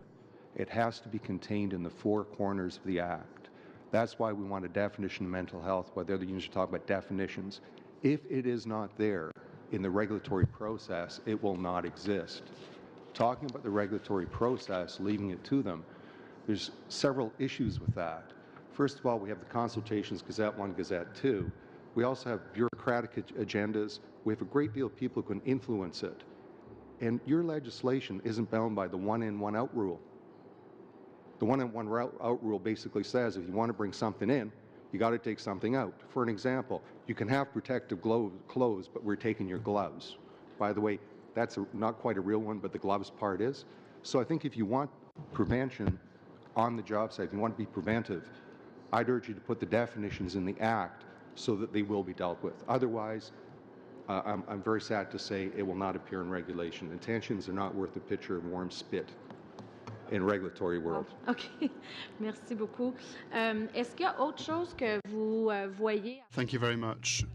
It has to be contained in the 4 corners of the Act. That's why we want a definition of mental health, why the other unions talk about definitions. If it is not there in the regulatory process, it will not exist. Talking about the regulatory process, leaving it to them, there's several issues with that. First of all, we have the consultations, Gazette 1, Gazette 2. We also have bureaucratic agendas. We have a great deal of people who can influence it. And your legislation isn't bound by the one-in, one-out rule. The one-in, one-out rule basically says if you want to bring something in, you got to take something out. For an example, you can have protective clothes, but we're taking your gloves. By the way, that's not quite a real one, but the gloves part is. So I think if you want prevention on the job site, if you want to be preventive, I'd urge you to put the definitions in the Act so that they will be dealt with. Otherwise, I'm very sad to say it will not appear in regulation. Intentions are not worth a pitcher of warm spit in regulatory world.
OK. Merci beaucoup. Est-ce qu'il y a autre chose que vous voyez?
Thank you very much.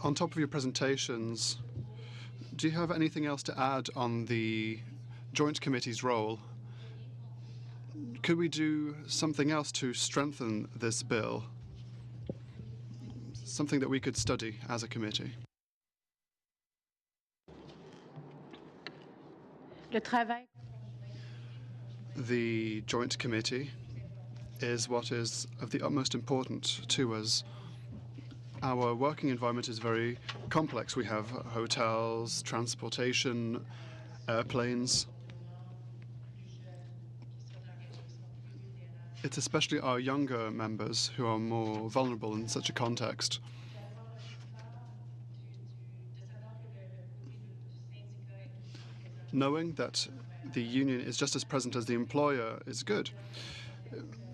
On top of your presentations, do you have anything else to add on the Joint Committee's role? Could we do something else to strengthen this bill? Something that we could study as a committee?
Le travail.
The Joint Committee is what is of the utmost importance to us. Our working environment is very complex. We have hotels, transportation, airplanes. It's especially our younger members who are more vulnerable in such a context. Knowing that the union is just as present as the employer is good.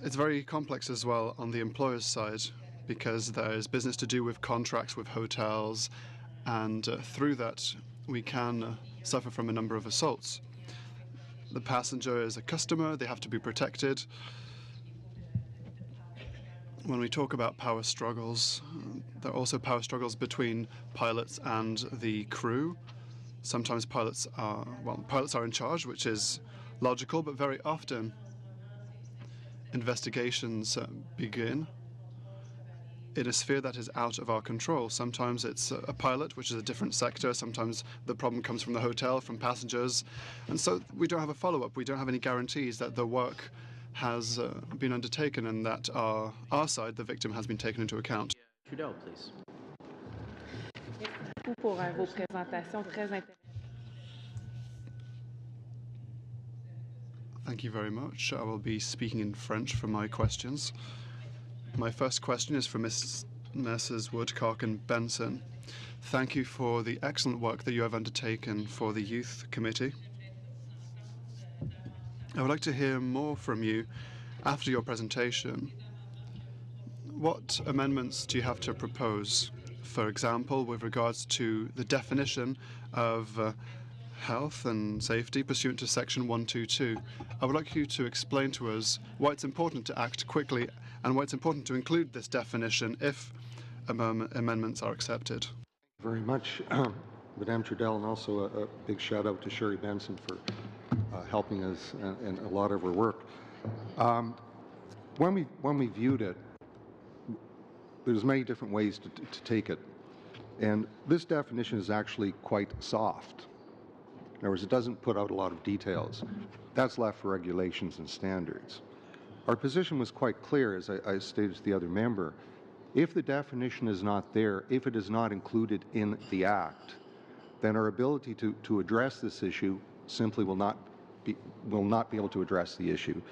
It's very complex as well on the employer's side because there is business to do with contracts with hotels, and through that we can suffer from a number of assaults. The passenger is a customer, they have to be protected. When we talk about power struggles, there are also power struggles between pilots and the crew. Sometimes pilots are in charge, which is logical, but very often investigations begin in a sphere that is out of our control. Sometimes it's a pilot, which is a different sector. Sometimes the problem comes from the hotel, from passengers. And so we don't have a follow-up. We don't have any guarantees that the work has been undertaken and that our side, the victim, has been taken into account.
Trudel, please.
Pour vos présentations très intéressantes.
Thank you very much. I will be speaking in French for my questions. My first question is for Messrs. Woodcock and Benson. Thank you for the excellent work that you have undertaken for the Youth Committee. I would like to hear more from you after your presentation. What amendments do you have to propose? For example, with regards to the definition of health and safety pursuant to Section 122. I would like you to explain to us why it's important to act quickly and why it's important to include this definition if amendments are accepted.
Thank you very much, Madame Trudel, and also a big shout out to Sherry Benson for helping us in a lot of her work. When we viewed it, there's many different ways to take it. And this definition is actually quite soft. In other words, it doesn't put out a lot of details. That's left for regulations and standards. Our position was quite clear, as I stated to the other member. If the definition is not there, if it is not included in the Act, then our ability to address this issue simply will not be able to address the issue.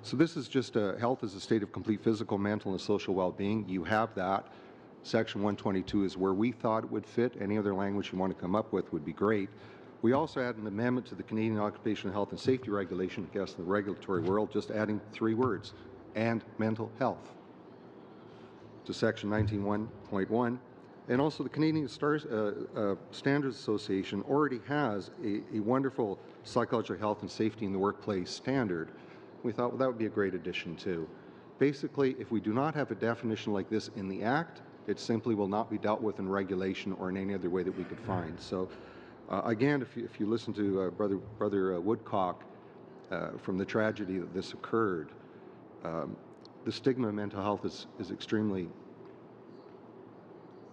So this is just health is a state of complete physical, mental, and social well-being. You have that. Section 122 is where we thought it would fit. Any other language you want to come up with would be great. We also had an amendment to the Canadian Occupational Health and Safety Regulation, I guess in the regulatory world, just adding 3 words, and mental health, to Section 19.1. And also the Canadian Standards Association already has a wonderful psychological health and safety in the workplace standard. We thought, well, that would be a great addition too. Basically, if we do not have a definition like this in the Act, it simply will not be dealt with in regulation or in any other way that we could find. So again, if you listen to Brother Woodcock from the tragedy that this occurred, the stigma of mental health is extremely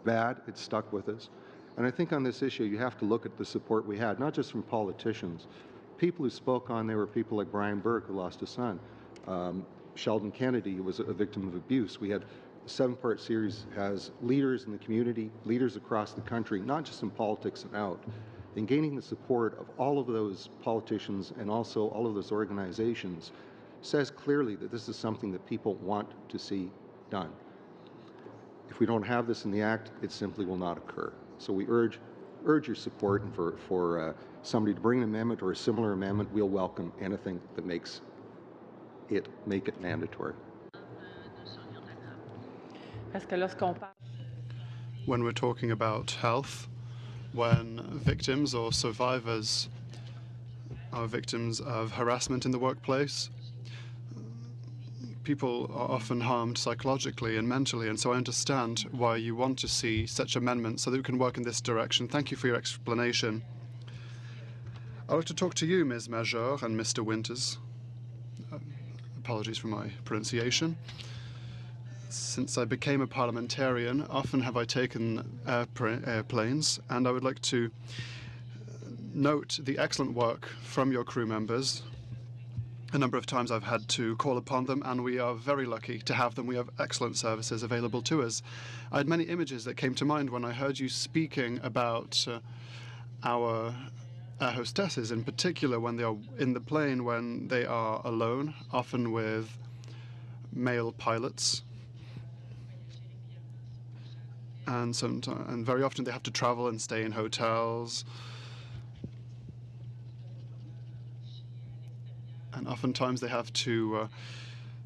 bad. It's stuck with us. And I think on this issue, you have to look at the support we had, not just from politicians. People who spoke on there were people like Brian Burke, who lost a son. Sheldon Kennedy, who was a victim of abuse. We had a 7-part series, has leaders in the community, leaders across the country, not just in politics and out, and gaining the support of all of those politicians and also all of those organizations says clearly that this is something that people want to see done. If we don't have this in the Act, it simply will not occur. So we urge your support, and for somebody to bring an amendment or a similar amendment, we'll welcome anything that make it mandatory.
When we're talking about health, when victims or survivors are victims of harassment in the workplace, people are often harmed psychologically and mentally, and so I understand why you want to see such amendments so that we can work in this direction. Thank you for your explanation. I'd like to talk to you, Ms. Major and Mr. Winters. Apologies for my pronunciation. Since I became a parliamentarian, often have I taken airplanes, and I would like to note the excellent work from your crew members. A number of times I've had to call upon them, and we are very lucky to have them. We have excellent services available to us. I had many images that came to mind when I heard you speaking about our air hostesses, in particular when they are in the plane, when they are alone, often with male pilots. And very often they have to travel and stay in hotels. And oftentimes they have to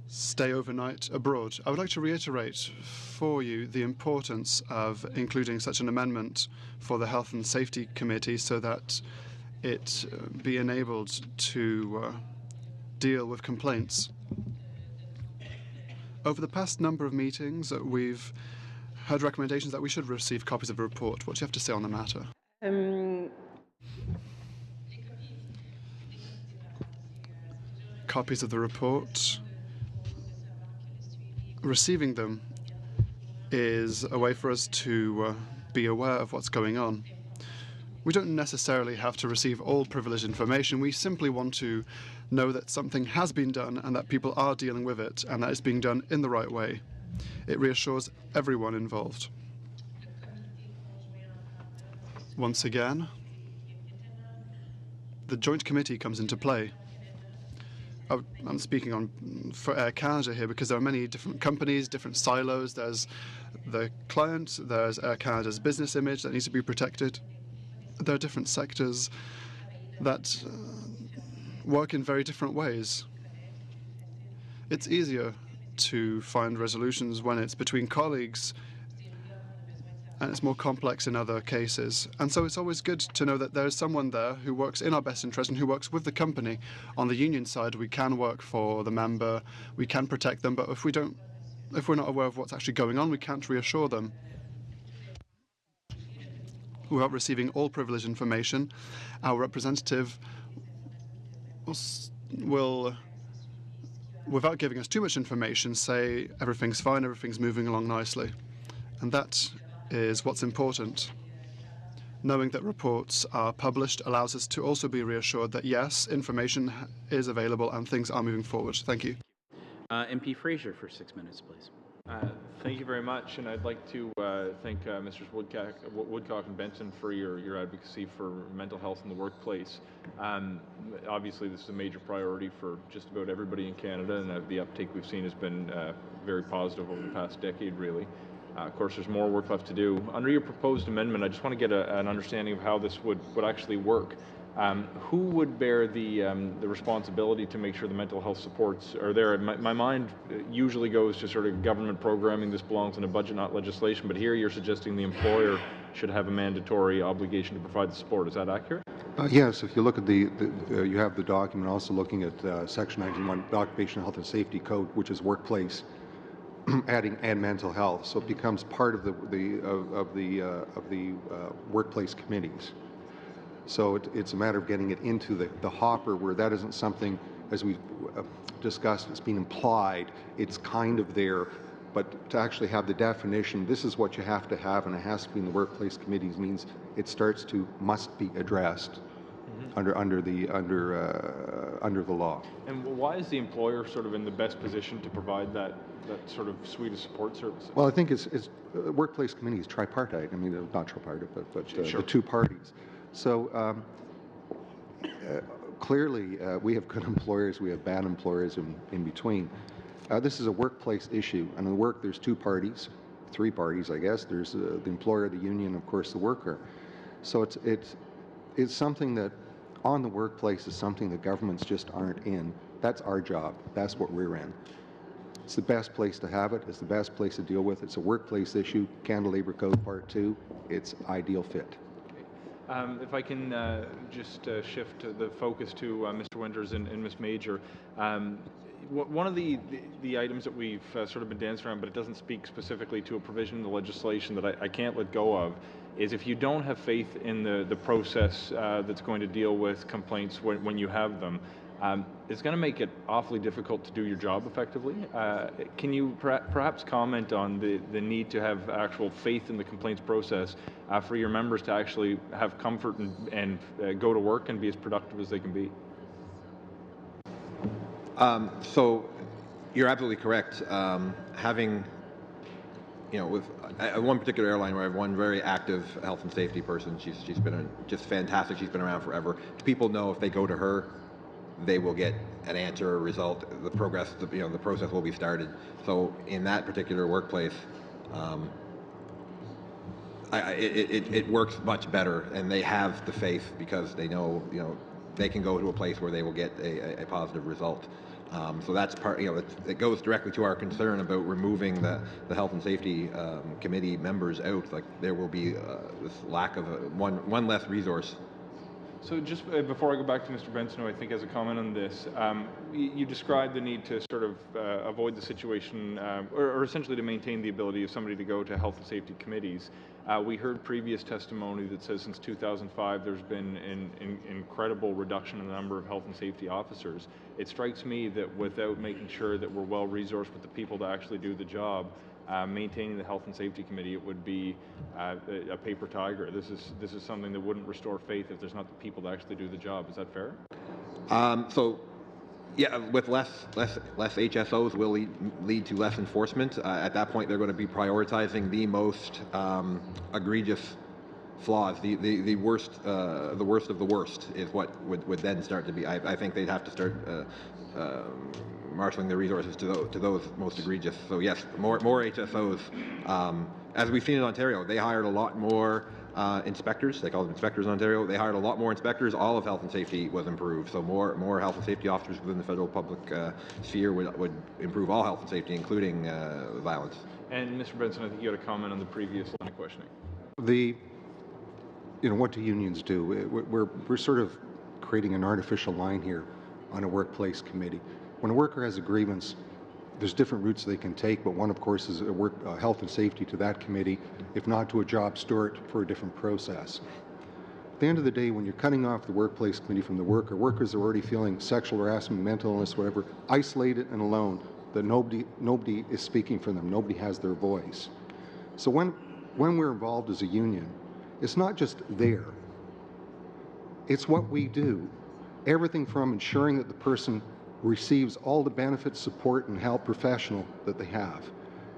stay overnight abroad. I would like to reiterate for you the importance of including such an amendment for the Health and Safety Committee so that it be enabled to deal with complaints. Over the past number of meetings, we've had recommendations that we should receive copies of the report. What do you have to say on the matter? Copies of the report. Receiving them is a way for us to be aware of what's going on. We don't necessarily have to receive all privileged information. We simply want to know that something has been done and that people are dealing with it and that it's being done in the right way. It reassures everyone involved. Once again, the Joint Committee comes into play. I'm speaking for Air Canada here because there are many different companies, different silos. There's the client, there's Air Canada's business image that needs to be protected. There are different sectors that work in very different ways. It's easier to find resolutions when it's between colleagues, and it's more complex in other cases. And so it's always good to know that there's someone there who works in our best interest and who works with the company. On the union side, we can work for the member, we can protect them, but if we're not aware of what's actually going on, we can't reassure them. Without receiving all privileged information, our representative will, without giving us too much information, say everything's fine, everything's moving along nicely. And that is what's important. Knowing that reports are published allows us to also be reassured that, yes, information is available and things are moving forward. Thank you.
MP Fraser for 6 minutes, please.
Thank you very much, and I'd like to thank Mr. Woodcock and Benson for your advocacy for mental health in the workplace. Obviously, this is a major priority for just about everybody in Canada, and the uptake we've seen has been very positive over the past decade, really. Of course, there's more work left to do. Under your proposed amendment, I just want to get an understanding of how this would actually work. Who would bear the responsibility to make sure the mental health supports are there? My mind usually goes to sort of government programming. This belongs in a budget, not legislation. But here you're suggesting the employer should have a mandatory obligation to provide the support. Is that accurate?
Yes. If you look at you have the document. Also looking at Section 91, the Occupational Health and Safety Code, which is workplace, and mental health. So it becomes part of the workplace committees. So it's a matter of getting it into the hopper, where that isn't something, as we discussed, it's being implied. It's kind of there, but to actually have the definition, this is what you have to have, and it has to be in the workplace committees, means it must be addressed under the law.
And why is the employer sort of in the best position to provide that sort of suite of support services?
Well, I think it's workplace committees tripartite. I mean, not tripartite, but
Sure.
The two parties. So clearly, we have good employers, we have bad employers in between. This is a workplace issue, and in work there's three parties, I guess. There's the employer, the union, of course, the worker. So it's something that on the workplace is something that governments just aren't in. That's our job. That's what we're in. It's the best place to have it. It's the best place to deal with. It's a workplace issue. Canada Labour Code Part 2. It's ideal fit.
If I can just shift the focus to Mr. Winters and Ms. Major. One of the items that we've sort of been dancing around, but it doesn't speak specifically to a provision in the legislation that I can't let go of, is if you don't have faith in the process that's going to deal with complaints when you have them, it's going to make it awfully difficult to do your job effectively. Can you perhaps comment on the need to have actual faith in the complaints process for your members to actually have comfort and go to work and be as productive as they can be?
So you're absolutely correct. Having, with one particular airline where I have one very active health and safety person, she's been just fantastic. She's been around forever. People know if they go to her, they will get an answer or result. The process will be started. So in that particular workplace, it works much better, and they have the faith because they know, they can go to a place where they will get a positive result. So that's part, it goes directly to our concern about removing the health and safety committee members out. Like, there will be this lack of one less resource.
So just before I go back to Mr. Benson, who I think has a comment on this, you described the need to sort of avoid the situation, or essentially to maintain the ability of somebody to go to health and safety committees. We heard previous testimony that says since 2005 there's been an incredible reduction in the number of health and safety officers. It strikes me that without making sure that we're well resourced with the people to actually do the job, maintaining the Health and Safety Committee, it would be a paper tiger. This is something that wouldn't restore faith if there's not the people to actually do the job. Is that fair?
So, yeah, with less HSOs will lead to less enforcement. At that point, they're going to be prioritizing the most egregious flaws. The worst of the worst is what would then start to be. I think they'd have to start marshalling their resources to those most egregious. So yes, more HSOs. As we've seen in Ontario, they hired a lot more inspectors. They call them inspectors in Ontario. They hired a lot more inspectors. All of health and safety was improved. So more health and safety officers within the federal public sphere would improve all health and safety, including violence.
And Mr. Benson, I think you had a comment on the previous line of questioning.
What do unions do? We're sort of creating an artificial line here on a workplace committee. When a worker has a grievance, there's different routes they can take, but one, of course, is health and safety to that committee, if not to a job steward for a different process. At the end of the day, when you're cutting off the workplace committee from the workers are already feeling sexual harassment, mental illness, whatever, isolated and alone, that nobody is speaking for them, nobody has their voice. So when we're involved as a union, it's not just there, it's what we do. Everything from ensuring that the person receives all the benefits, support, and help professional that they have,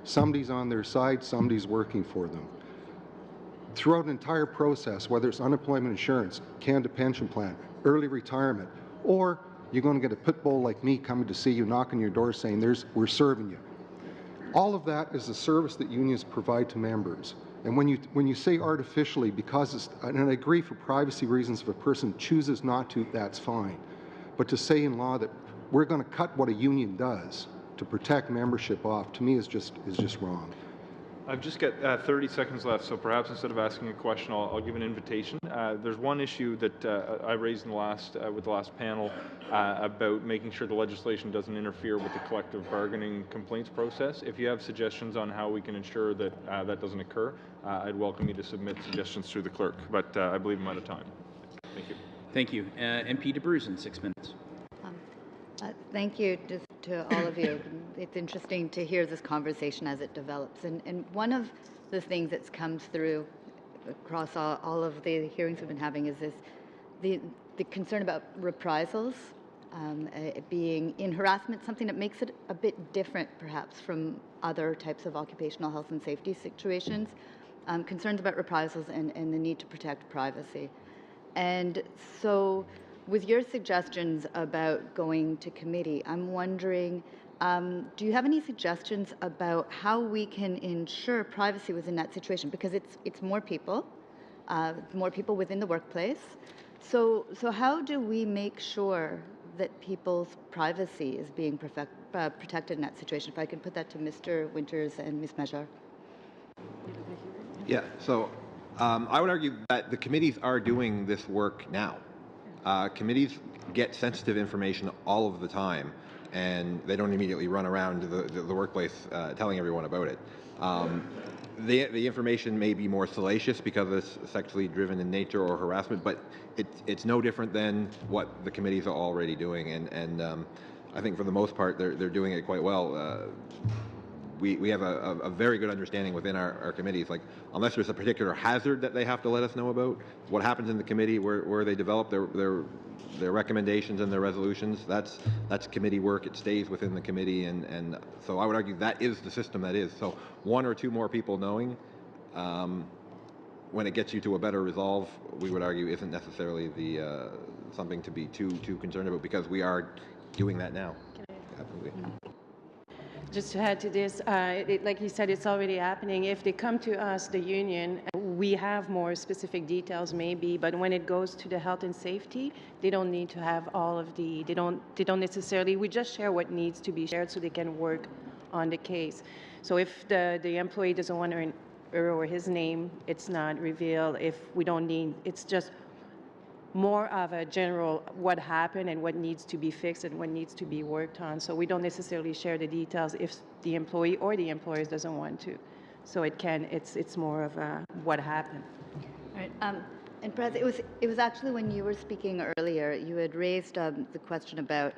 Somebody's on their side, somebody's working for them. Throughout an entire process, whether it's unemployment insurance, Canada Pension Plan, early retirement, or you're going to get a pit bull like me coming to see you, knocking your door saying, we're serving you. All of that is a service that unions provide to members. And when you say artificially, because it's, and I agree for privacy reasons, if a person chooses not to, that's fine. But to say in law that we're going to cut what a union does to protect membership off, to me is just wrong.
I've just got 30 seconds left, so perhaps instead of asking a question, I'll give an invitation. There's one issue that I raised in the last with the last panel about making sure the legislation doesn't interfere with the collective bargaining complaints process. If you have suggestions on how we can ensure that that doesn't occur, I'd welcome you to submit suggestions through the clerk. But I believe I'm out of time. Thank you.
Thank you. MP de Bruzen, 6 minutes.
Thank you to all of you. It's interesting to hear this conversation as it develops. And one of the things that's comes through across all of the hearings we've been having is the concern about reprisals being in harassment, something that makes it a bit different perhaps from other types of occupational health and safety situations. Concerns about reprisals and the need to protect privacy. And so with your suggestions about going to committee, I'm wondering, do you have any suggestions about how we can ensure privacy within that situation? Because it's more people within the workplace. So how do we make sure that people's privacy is being protected in that situation? If I could put that to Mr. Winters and Ms. Mejar.
Yeah, so I would argue that the committees are doing this work now. Committees get sensitive information all of the time, and they don't immediately run around the workplace telling everyone about it. The information may be more salacious because it's sexually driven in nature or harassment, but it's no different than what the committees are already doing, and I think for the most part they're doing it quite well. We have a very good understanding within our committees. Like, unless there's a particular hazard that they have to let us know about, what happens in the committee where they develop their recommendations and their resolutions, that's committee work. It stays within the committee, and so I would argue that is the system that is. So one or two more people knowing, when it gets you to a better resolve, we would argue isn't necessarily the something to be too concerned about, because we are doing that now. Absolutely.
Just to add to this, like you said, it's already happening. If they come to us, the union, we have more specific details maybe, but when it goes to the health and safety, they don't need to have all of they don't necessarily, we just share what needs to be shared so they can work on the case. So if the employee doesn't want her or his name, it's not revealed. If we don't need, it's just more of a general what happened and what needs to be fixed and what needs to be worked on. So we don't necessarily share the details if the employee or the employer doesn't want to. So it's more of a what happened.
All right. And Perez, it was actually when you were speaking earlier, you had raised the question about,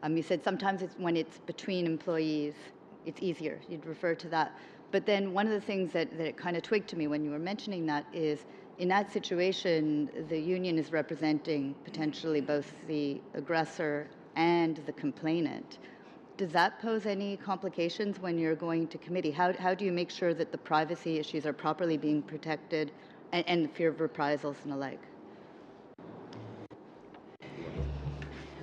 you said sometimes when it's between employees, it's easier. You'd refer to that. But then one of the things that it kind of twigged to me when you were mentioning that is, in that situation, the union is representing potentially both the aggressor and the complainant. Does that pose any complications when you're going to committee? How do you make sure that the privacy issues are properly being protected and the fear of reprisals and the like?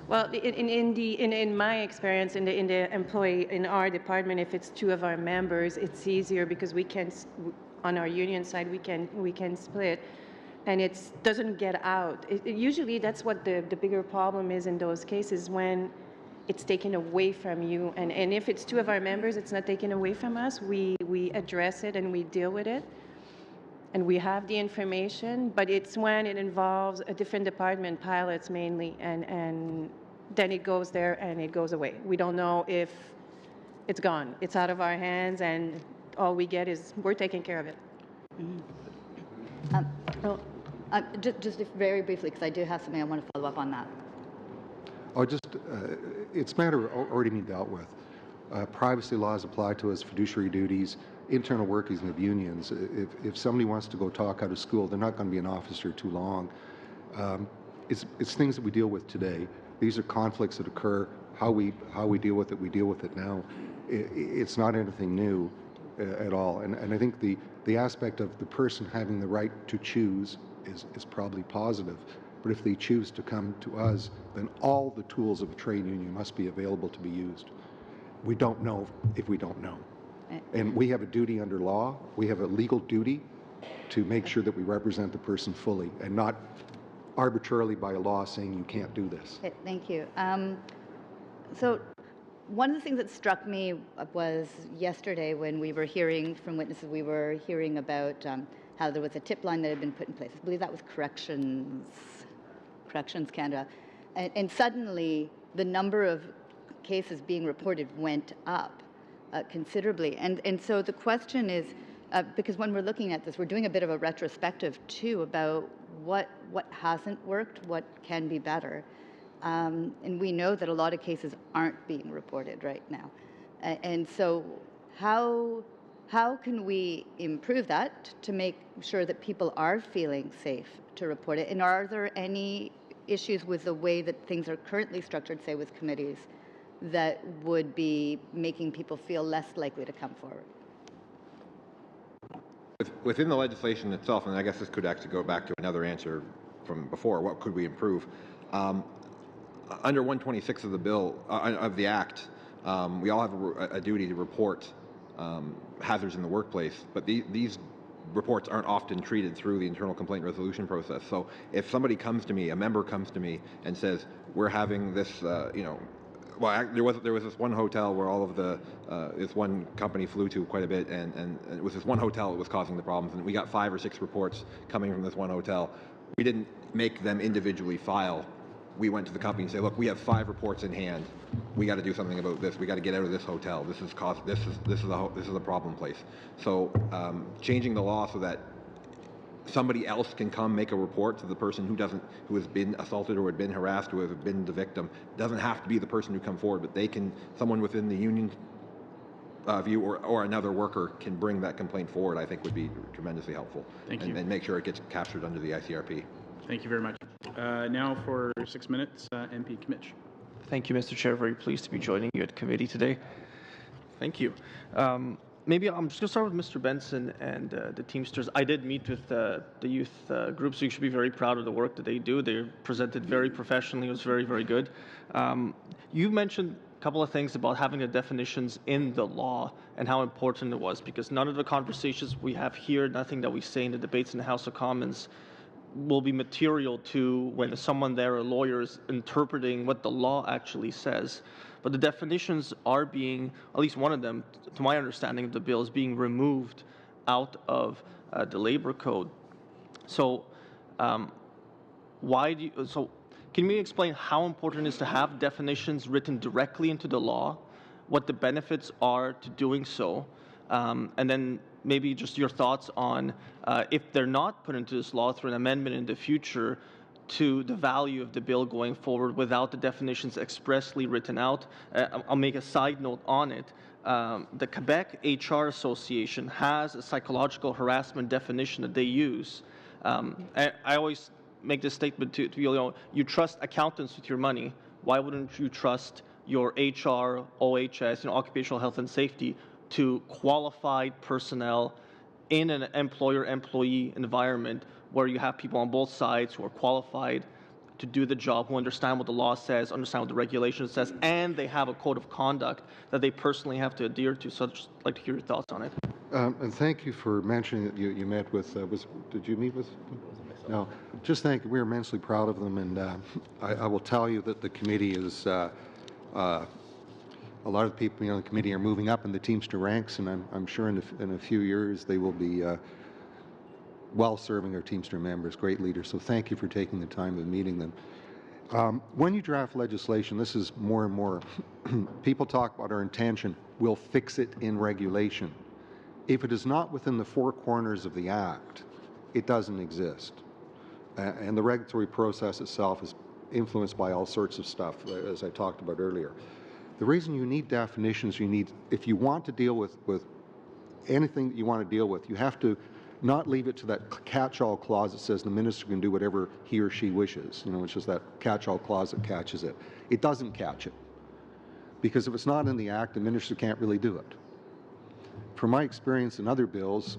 Well, in my experience, in the employee in our department, if it's two of our members, it's easier because we can, on our union side, we can split, and it doesn't get out. Usually, that's what the bigger problem is in those cases, when it's taken away from you. And if it's two of our members, it's not taken away from us. We address it and we deal with it, and we have the information. But it's when it involves a different department, pilots mainly, and then it goes there and it goes away. We don't know if it's gone. It's out of our hands, and all we get is we're taking care of it.
Just very briefly, because I do have something I want to follow up on that.
It's a matter already being dealt with. Privacy laws apply to us, fiduciary duties, internal workings of unions. If somebody wants to go talk out of school, they're not going to be an officer too long. It's things that we deal with today. These are conflicts that occur. How we deal with it, we deal with it now. It's not anything new. at all. And I think the aspect of the person having the right to choose is probably positive. But if they choose to come to us, then all the tools of a trade union must be available to be used. We don't know if we don't know. And we have a duty under law. We have a legal duty to make sure that we represent the person fully and not arbitrarily by a law saying you can't do this.
Okay, thank you. So one of the things that struck me was yesterday when we were hearing from witnesses, we were hearing about how there was a tip line that had been put in place. I believe that was Corrections Canada. And suddenly the number of cases being reported went up considerably. And so the question is, because when we're looking at this, we're doing a bit of a retrospective too about what hasn't worked, what can be better. And we know that a lot of cases aren't being reported right now. And so how can we improve that to make sure that people are feeling safe to report it? And are there any issues with the way that things are currently structured, say with committees, that would be making people feel less likely to come forward?
Within the legislation itself, and I guess this could actually go back to another answer from before, what could we improve? Under 126 of the bill, of the Act, we all have a duty to report hazards in the workplace, but these reports aren't often treated through the internal complaint resolution process. So if somebody comes to me, a member comes to me and says, we're having this, well, there was this one hotel where all of this one company flew to quite a bit, and it was this one hotel that was causing the problems, and we got 5 or 6 reports coming from this one hotel. We didn't make them individually file. We went to the company and say, look, we have 5 reports in hand. We got to do something about this. We got to get out of this hotel. This is a problem place. So changing the law so that somebody else can come make a report to the person who has been assaulted or had been harassed, who has been the victim. Doesn't have to be the person who come forward, but someone within the union view or another worker can bring that complaint forward. I think would be tremendously helpful.
Thank you.
And make sure it gets captured under the ICRP.
Thank you very much. Now for 6 minutes, MP Kmitch.
Thank you, Mr. Chair. Very pleased to be joining you at committee today. Thank you. Maybe I'm just going to start with Mr. Benson and the Teamsters. I did meet with the youth group, so you should be very proud of the work that they do. They presented very professionally. It was very, very good. You mentioned a couple of things about having the definitions in the law and how important it was, because none of the conversations we have here, nothing that we say in the debates in the House of Commons will be material to when someone there, a lawyer, is interpreting what the law actually says. But the definitions are being, at least one of them, to my understanding of the bill, is being removed out of the labor code. So can you explain how important it is to have definitions written directly into the law, what the benefits are to doing so, and then maybe just your thoughts on if they're not put into this law through an amendment in the future, to the value of the bill going forward without the definitions expressly written out. I'll make a side note on it. The Quebec HR Association has a psychological harassment definition that they use. I always make this statement to you trust accountants with your money. Why wouldn't you trust your HR, OHS, occupational health and safety, to qualified personnel in an employer-employee environment where you have people on both sides who are qualified to do the job, who understand what the law says, understand what the regulation says, and they have a code of conduct that they personally have to adhere to. So I'd just like to hear your thoughts on it.
And thank you for mentioning that you met with, did you meet with? No, just thank you. We're immensely proud of them, and I will tell you that the committee is, a lot of people in the committee are moving up in the Teamster ranks, and I'm sure in a few years they will be well serving our Teamster members, great leaders. So thank you for taking the time of meeting them. When you draft legislation, this is more and more, people talk about our intention, we'll fix it in regulation. If it is not within the 4 corners of the Act, it doesn't exist. And the regulatory process itself is influenced by all sorts of stuff, as I talked about earlier. The reason you need definitions, if you want to deal with anything that you want to deal with, you have to not leave it to that catch-all clause that says the minister can do whatever he or she wishes. It's just that catch-all clause that catches it. It doesn't catch it. Because if it's not in the Act, the minister can't really do it. From my experience in other bills,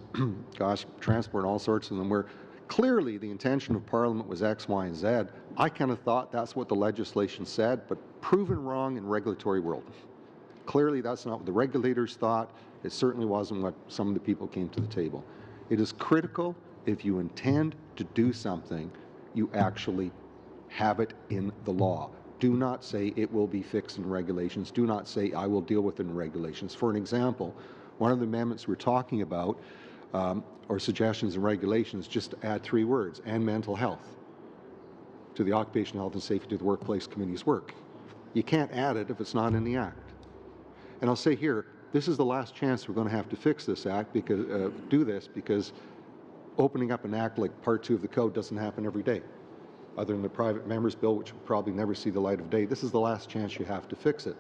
gosh, transport and all sorts of them, where clearly the intention of Parliament was X, Y, and Z, I kind of thought that's what the legislation said, but proven wrong in regulatory world. Clearly that's not what the regulators thought. It certainly wasn't what some of the people came to the table. It is critical, if you intend to do something, you actually have it in the law. Do not say it will be fixed in regulations. Do not say I will deal with it in regulations. For an example, one of the amendments we're talking about, or suggestions and regulations, just to add 3 words, and mental health, to the Occupational Health and Safety of the Workplace Committee's work. You can't add it if it's not in the Act. And I'll say here, this is the last chance we're going to have to fix this Act, because do this, because opening up an Act like Part 2 of the Code doesn't happen every day. Other than the private member's bill, which will probably never see the light of day, this is the last chance you have to fix it.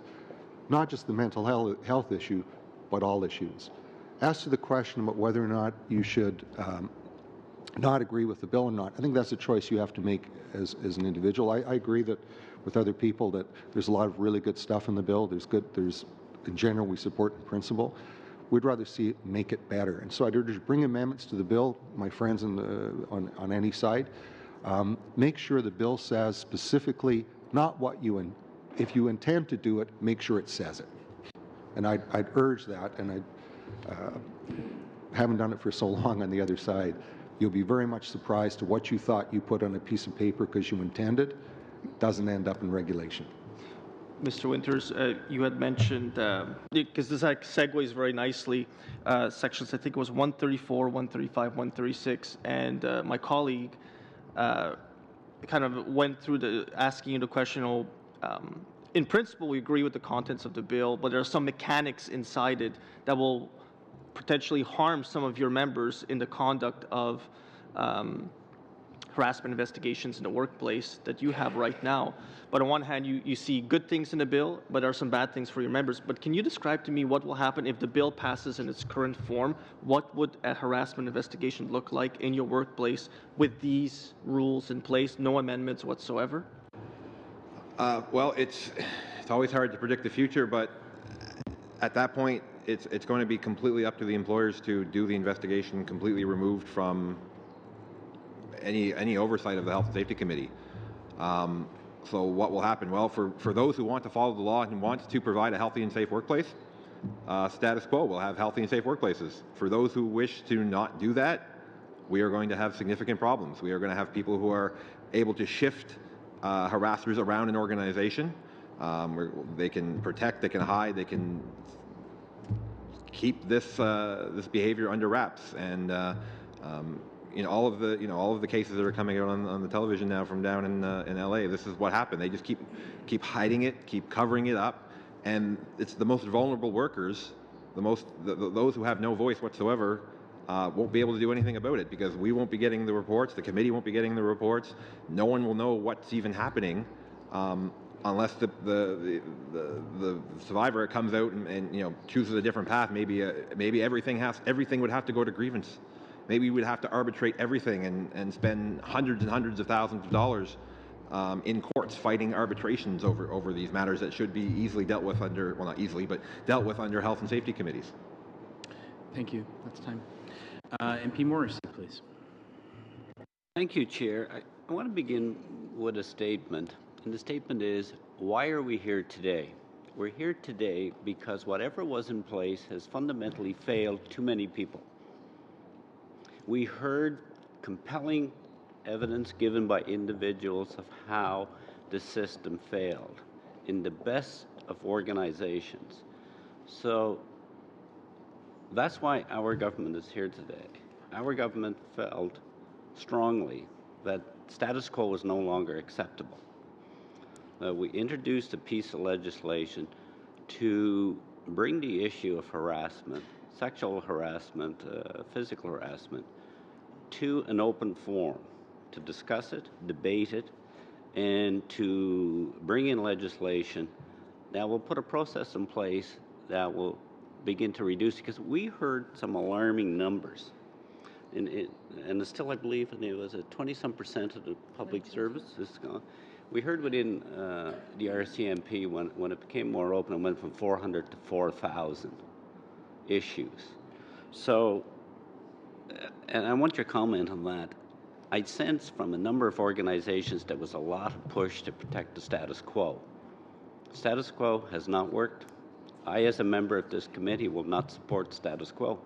Not just the mental health issue, but all issues. As to the question about whether or not you should not agree with the bill or not, I think that's a choice you have to make as an individual. I agree that with other people that there's a lot of really good stuff in the bill. There's in general, we support in principle. We'd rather see it make it better. And so I'd urge you to bring amendments to the bill, my friends on any side. Make sure the bill says specifically not what you, if you intend to do it, make sure it says it. And I'd urge that, and I haven't done it for so long on the other side. You'll be very much surprised to what you thought you put on a piece of paper because you intended doesn't end up in regulation.
Mr. Winters, you had mentioned, because this segues very nicely, sections, I think it was 134, 135, 136, and my colleague kind of went through asking you the question, in principle, we agree with the contents of the bill, but there are some mechanics inside it that will potentially harm some of your members in the conduct of harassment investigations in the workplace that you have right now. But on one hand, you see good things in the bill, but there are some bad things for your members. But can you describe to me what will happen if the bill passes in its current form? What would a harassment investigation look like in your workplace with these rules in place, no amendments whatsoever?
Well, it's always hard to predict the future, but at that point, it's going to be completely up to the employers to do the investigation, completely removed from any oversight of the Health and Safety Committee. So what will happen? Well, for those who want to follow the law and want to provide a healthy and safe workplace, status quo, we'll have healthy and safe workplaces. For those who wish to not do that, we are going to have significant problems. We are going to have people who are able to shift harassers around an organization. They can protect, they can hide, they can keep this behavior under wraps. And all of the cases that are coming out on the television now from down in LA, this is what happened. They just keep hiding it, keep covering it up, and it's the most vulnerable workers, those who have no voice whatsoever, won't be able to do anything about it, because we won't be getting the reports, the committee won't be getting the reports, no one will know what's even happening unless the survivor comes out and chooses a different path. Maybe everything would have to go to grievance. Maybe we'd have to arbitrate everything and spend hundreds and hundreds of thousands of dollars in courts fighting arbitrations over these matters that should be easily dealt with under, well, not easily, but dealt with under health and safety committees.
Thank you. That's time. MP Morrissey, please.
Thank you, Chair. I want to begin with a statement, and the statement is, why are we here today? We're here today because whatever was in place has fundamentally failed too many people. We heard compelling evidence given by individuals of how the system failed in the best of organizations. So that's why our government is here today. Our government felt strongly that status quo was no longer acceptable. We introduced a piece of legislation to bring the issue of harassment, sexual harassment, physical harassment, to an open forum, to discuss it, debate it, and to bring in legislation that will put a process in place that will begin to reduce, because we heard some alarming numbers. And still, I believe, it was 20-some% of the public service is gone. We heard within the RCMP, when it became more open, it went from 400 to 4,000 issues. So, and I want your comment on that. I sense from a number of organizations there was a lot of push to protect the status quo. Status quo has not worked. I, as a member of this committee, will not support status quo.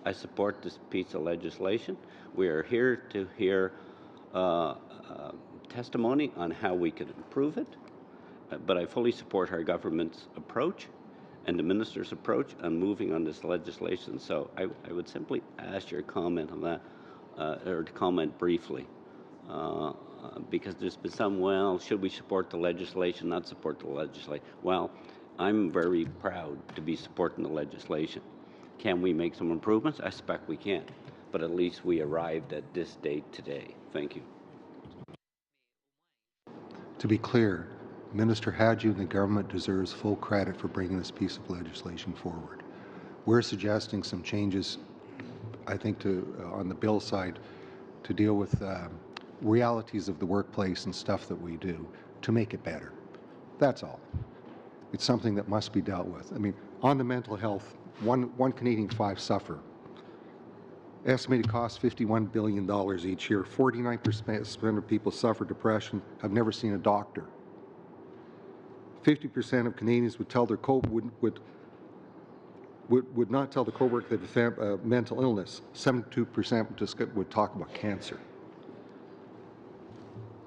I support this piece of legislation. We are here to hear testimony on how we can improve it, but I fully support our government's approach and the minister's approach on moving on this legislation. So I would simply ask your comment on that, or to comment briefly, because there's been some, well, should we support the legislation, not support the legislation? Well, I'm very proud to be supporting the legislation. Can we make some improvements? I suspect we can, but at least we arrived at this date today. Thank you.
To be clear, Minister Hadju and the government deserves full credit for bringing this piece of legislation forward. We're suggesting some changes, I think, on the bill side to deal with realities of the workplace and stuff that we do to make it better. That's all. It's something that must be dealt with. I mean, on the mental health, one Canadian 5 suffer. Estimated cost $51 billion each year. 49% of people suffer depression, have never seen a doctor. 50% of Canadians would tell their would not tell the co-worker that they have mental illness. 72% would talk about cancer.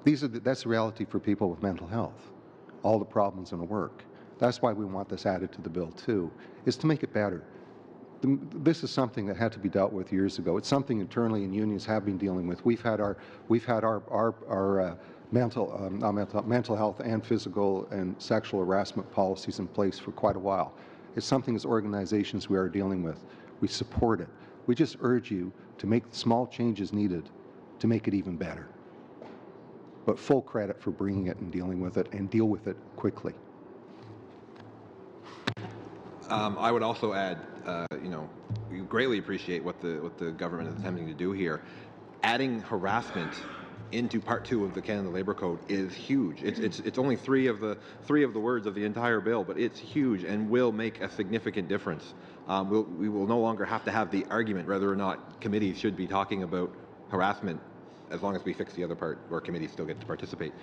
That's the reality for people with mental health. All the problems in the work. That's why we want this added to the bill too, is to make it better. This is something that had to be dealt with years ago. It's something internally and unions have been dealing with. We've had our mental health and physical and sexual harassment policies in place for quite a while. It's something as organizations we are dealing with. We support it. We just urge you to make the small changes needed to make it even better. But full credit for bringing it and dealing with it, and deal with it quickly.
I would also add, we greatly appreciate what the government is attempting to do here. Adding harassment into Part 2 of the Canada Labour Code is huge. It's only three of the words of the entire bill, but it's huge and will make a significant difference. We will no longer have to have the argument whether or not committees should be talking about harassment, as long as we fix the other part where committees still get to participate.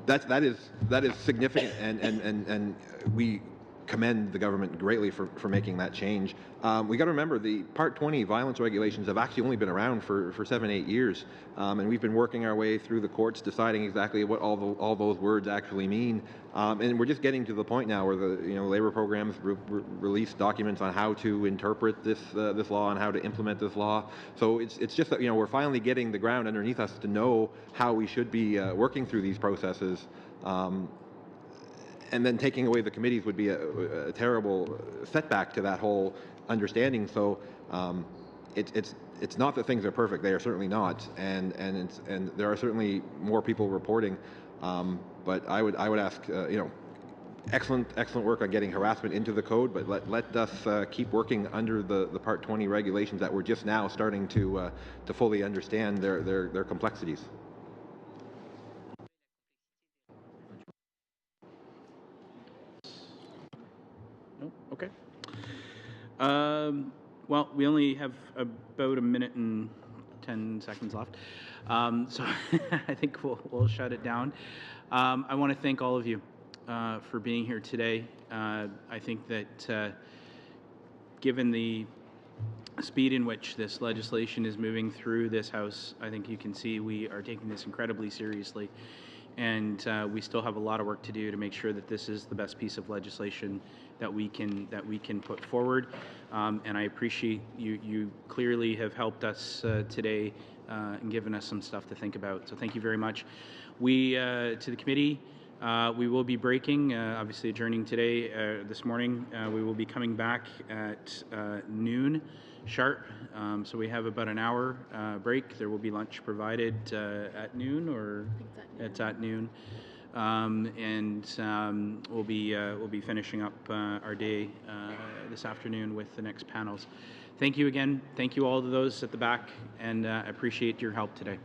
That is significant, and we commend the government greatly for making that change. We got to remember the Part 20 violence regulations have actually only been around for 7-8 years, and we've been working our way through the courts, deciding exactly what all those words actually mean. And we're just getting to the point now where the labor programs release documents on how to interpret this law and how to implement this law. So it's just that we're finally getting the ground underneath us to know how we should be working through these processes. And then taking away the committees would be a terrible setback to that whole understanding. So it's not that things are perfect; they are certainly not, and there are certainly more people reporting. But I would ask, excellent work on getting harassment into the code, but let us keep working under the Part 20 regulations that we're just now starting to fully understand their complexities.
Okay. Well, we only have about a minute and 10 seconds left, so I think we'll shut it down. I want to thank all of you for being here today. I think that given the speed in which this legislation is moving through this House, I think you can see we are taking this incredibly seriously. And we still have a lot of work to do to make sure that this is the best piece of legislation that we can put forward. And I appreciate you clearly have helped us today and given us some stuff to think about. So thank you very much. We to the committee, we will be breaking, obviously adjourning today, this morning. We will be coming back at noon sharp. So we have about an hour break. There will be lunch provided at noon, or it's at noon. And we'll be finishing up our day this afternoon with the next panels. Thank you again. Thank you all to those at the back, and I appreciate your help today.